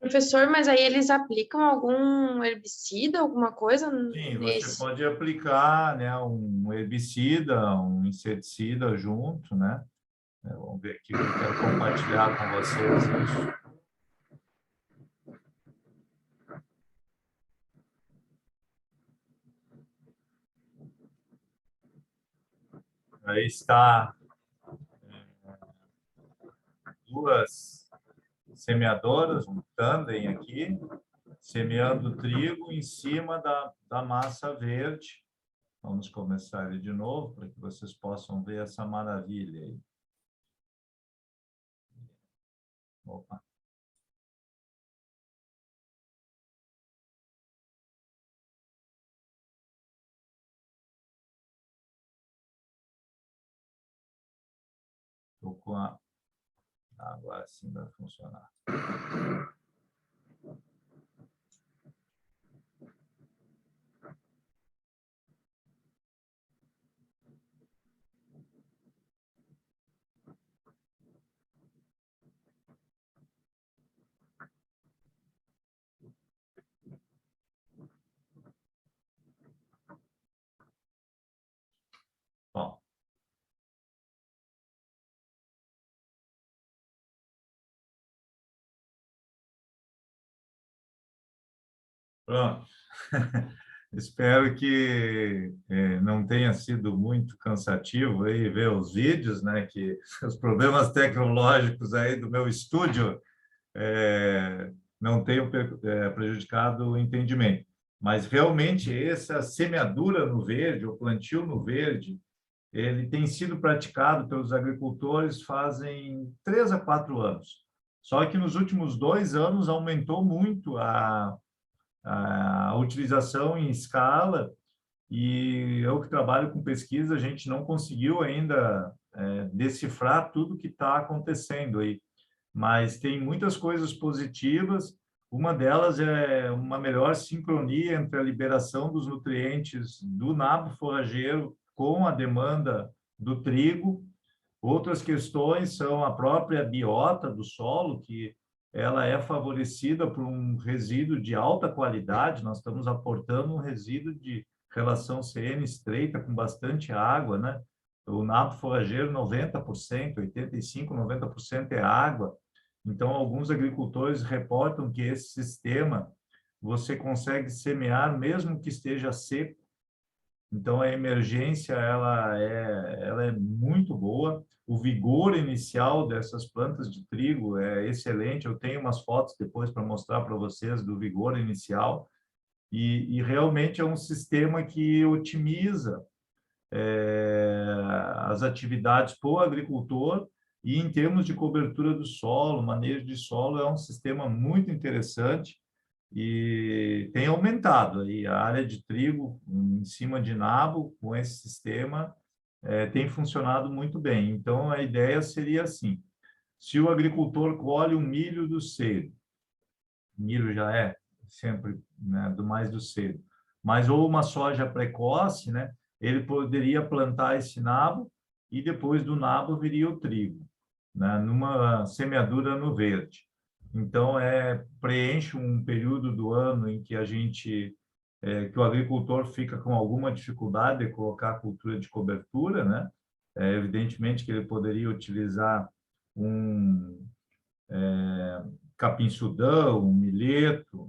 Professor, mas aí eles aplicam algum herbicida, alguma coisa Sim, você nesse? pode aplicar, né, um herbicida, um inseticida junto, né? Vamos ver aqui, eu quero compartilhar com vocês isso. Aí está duas semeadoras, um tandem aqui, semeando trigo em cima da massa verde. Vamos começar ele de novo, para que vocês possam ver essa maravilha aí. Opa. Estou com a... Agora sim vai funcionar. Bom. Pronto. Espero que não tenha sido muito cansativo aí ver os vídeos, né? Que os problemas tecnológicos aí do meu estúdio não tenham prejudicado o entendimento. Mas realmente essa semeadura no verde, o plantio no verde, ele tem sido praticado pelos agricultores fazem 3 a 4 anos. Só que nos últimos 2 anos aumentou muito a utilização em escala, e eu que trabalho com pesquisa, a gente não conseguiu ainda decifrar tudo que está acontecendo aí, mas tem muitas coisas positivas. Uma delas é uma melhor sincronia entre a liberação dos nutrientes do nabo forrageiro com a demanda do trigo. Outras questões são a própria biota do solo, que ela é favorecida por um resíduo de alta qualidade. Nós estamos aportando um resíduo de relação CN estreita, com bastante água, né? O nabo forrageiro, 90%, 85%, 90% é água. Então, alguns agricultores reportam que esse sistema você consegue semear mesmo que esteja seco. Então, a emergência ela é muito boa. O vigor inicial dessas plantas de trigo é excelente. Eu tenho umas fotos depois para mostrar para vocês do vigor inicial. E realmente é um sistema que otimiza as atividades para o agricultor, e em termos de cobertura do solo, manejo de solo, é um sistema muito interessante e tem aumentado aí a área de trigo em cima de nabo com esse sistema, tem funcionado muito bem. Então, a ideia seria assim: se o agricultor colhe o milho do cedo, milho já é sempre, né, do mais do cedo, mas ou uma soja precoce, né, ele poderia plantar esse nabo e depois do nabo viria o trigo, né, numa semeadura no verde. Então, preenche um período do ano em que a gente, que o agricultor fica com alguma dificuldade de colocar a cultura de cobertura, né? Evidentemente que ele poderia utilizar um capim-sudão, um milheto,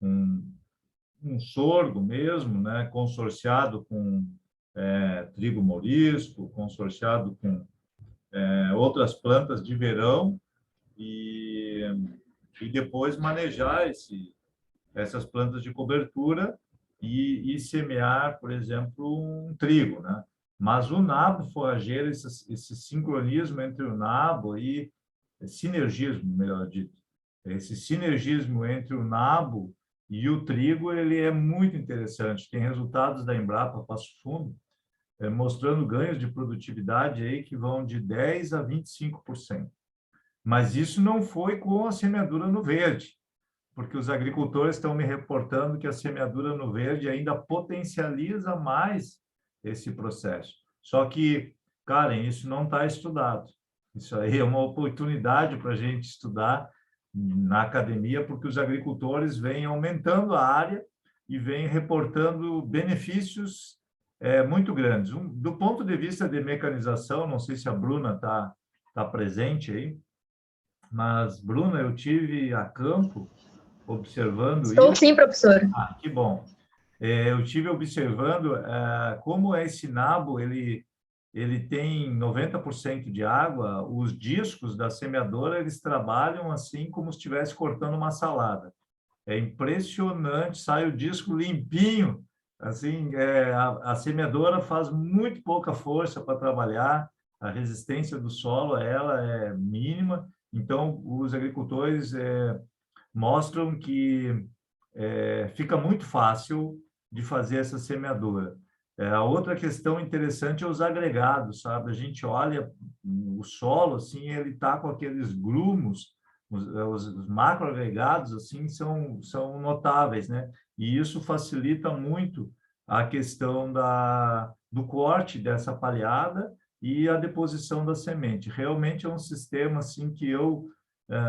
um sorgo mesmo, né? Consorciado com trigo morisco, consorciado com outras plantas de verão, e depois manejar essas plantas de cobertura e semear, por exemplo, um trigo, né? Mas o nabo forrageiro, esse sincronismo entre o nabo e sinergismo, melhor dito, esse sinergismo entre o nabo e o trigo, ele é muito interessante. Tem resultados da Embrapa Passo Fundo mostrando ganhos de produtividade aí que vão de 10% a 25%. Mas isso não foi com a semeadura no verde, porque os agricultores estão me reportando que a semeadura no verde ainda potencializa mais esse processo. Só que, Karen, isso não está estudado. Isso aí é uma oportunidade para a gente estudar na academia, porque os agricultores vêm aumentando a área e vêm reportando benefícios muito grandes. Do ponto de vista de mecanização, não sei se a Bruna tá presente aí, mas, Bruna, eu tive a campo observando Estou isso. sim, professor. Ah, que bom. Eu tive observando como esse nabo, ele ele tem 90% de água, os discos da semeadora, eles trabalham assim como se estivesse cortando uma salada. É impressionante, sai o disco limpinho, assim, a semeadora faz muito pouca força para trabalhar, a resistência do solo, ela é mínima, então os agricultores mostram que fica muito fácil de fazer essa semeadura. A outra questão interessante é os agregados, sabe? A gente olha o solo, assim, ele está com aqueles grumos, os macroagregados, assim, são notáveis, né? E isso facilita muito a questão do corte dessa palhada e a deposição da semente. Realmente é um sistema, assim, que eu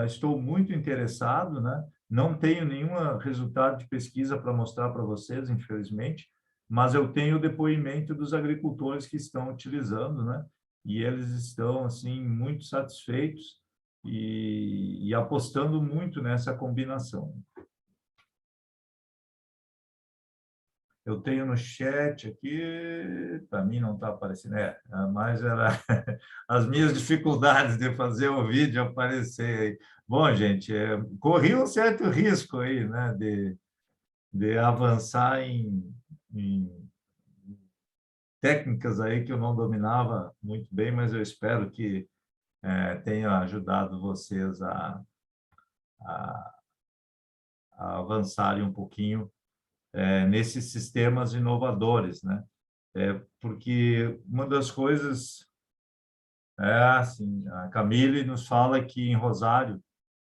estou muito interessado, né? Não tenho nenhum resultado de pesquisa para mostrar para vocês, infelizmente, mas eu tenho o depoimento dos agricultores que estão utilizando, né? E eles estão, assim, muito satisfeitos e apostando muito nessa combinação. Eu tenho no chat aqui, para mim não está aparecendo, mas era as minhas dificuldades de fazer o vídeo aparecer aí. Bom, gente, corri um certo risco aí, né, de avançar em técnicas aí que eu não dominava muito bem, mas eu espero que tenha ajudado vocês a avançarem um pouquinho nesses sistemas inovadores, né? Porque uma das coisas assim, a Camille nos fala que em Rosário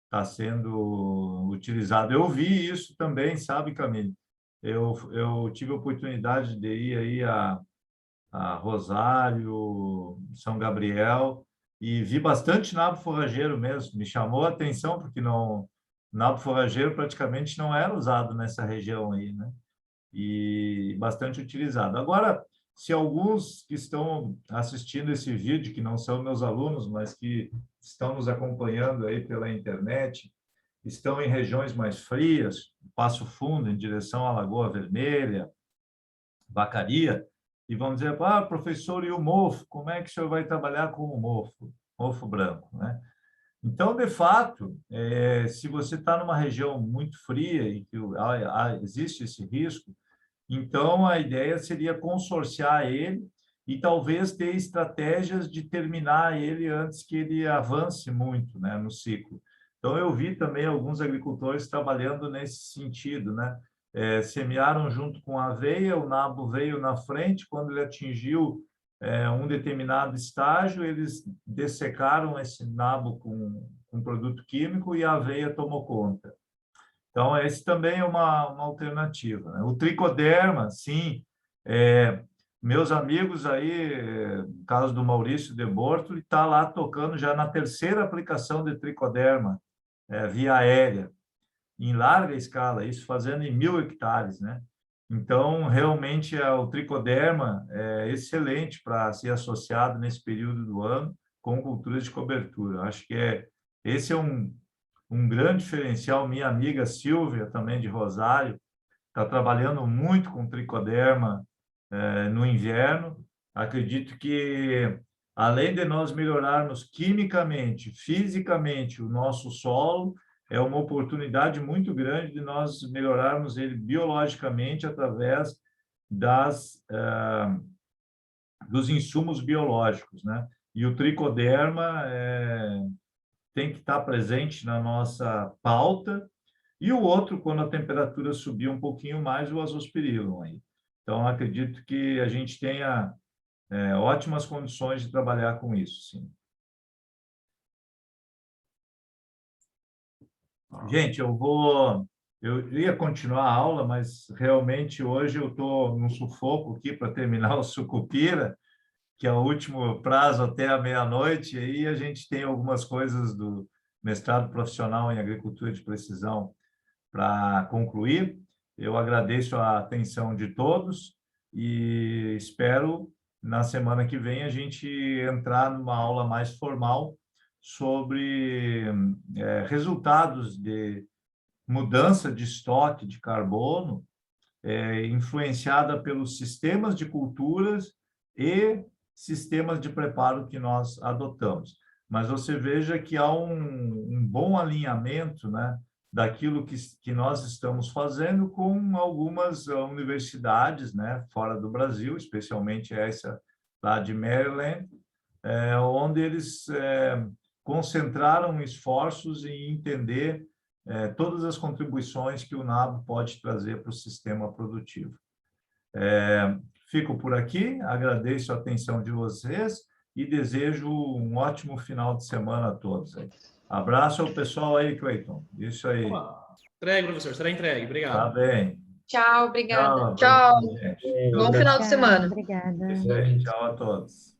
está sendo utilizado. Eu vi isso também, sabe, Camille? Eu tive a oportunidade de ir aí a Rosário, São Gabriel, e vi bastante nabo forrageiro mesmo. Me chamou a atenção, porque nabo forrageiro praticamente não era usado nessa região aí, né? E bastante utilizado. Agora, se alguns que estão assistindo esse vídeo, que não são meus alunos, mas que estão nos acompanhando aí pela internet, estão em regiões mais frias, Passo Fundo, em direção à Lagoa Vermelha, Vacaria, e vão dizer, professor, e o mofo? Como é que o senhor vai trabalhar com o mofo branco, né? Então, de fato, se você está numa região muito fria e que existe esse risco, então a ideia seria consorciar ele e talvez ter estratégias de terminar ele antes que ele avance muito, né, no ciclo. Então, eu vi também alguns agricultores trabalhando nesse sentido, né? Semearam junto com a aveia, o nabo veio na frente, quando ele atingiu um determinado estágio, eles dessecaram esse nabo com produto químico e a aveia tomou conta. Então, esse também é uma alternativa, né? O tricoderma, sim, meus amigos aí, no caso do Maurício de Bortoli, está lá tocando já na terceira aplicação de tricoderma via aérea, em larga escala, isso fazendo em 1.000 hectares, né? Então, realmente, o tricoderma é excelente para ser associado nesse período do ano com culturas de cobertura. Acho que esse é um grande diferencial. Minha amiga Silvia, também de Rosário, está trabalhando muito com tricoderma no inverno. Acredito que, além de nós melhorarmos quimicamente, fisicamente o nosso solo, é uma oportunidade muito grande de nós melhorarmos ele biologicamente através dos insumos biológicos, né? E o tricoderma tem que estar presente na nossa pauta, e o outro, quando a temperatura subir um pouquinho mais, o azospirillum aí. Então, acredito que a gente tenha ótimas condições de trabalhar com isso, sim. Gente, eu ia continuar a aula, mas realmente hoje eu estou num sufoco aqui para terminar o Sucupira, que é o último prazo até a meia-noite, e aí a gente tem algumas coisas do mestrado profissional em agricultura de precisão para concluir. Eu agradeço a atenção de todos e espero, na semana que vem, a gente entrar numa aula mais formal sobre resultados de mudança de estoque de carbono influenciada pelos sistemas de culturas e sistemas de preparo que nós adotamos. Mas você veja que há um bom alinhamento, né, daquilo que nós estamos fazendo com algumas universidades, né, fora do Brasil, especialmente essa lá de Maryland, onde eles concentraram esforços em entender todas as contribuições que o NABO pode trazer para o sistema produtivo. Fico por aqui, agradeço a atenção de vocês e desejo um ótimo final de semana a todos. Abraço ao pessoal aí, Cleiton. Isso aí. Entregue, professor, será entregue. Obrigado. Tá bem. Tchau, obrigada. Tchau. Gente. Bom final de semana. Obrigada. Isso aí, tchau a todos.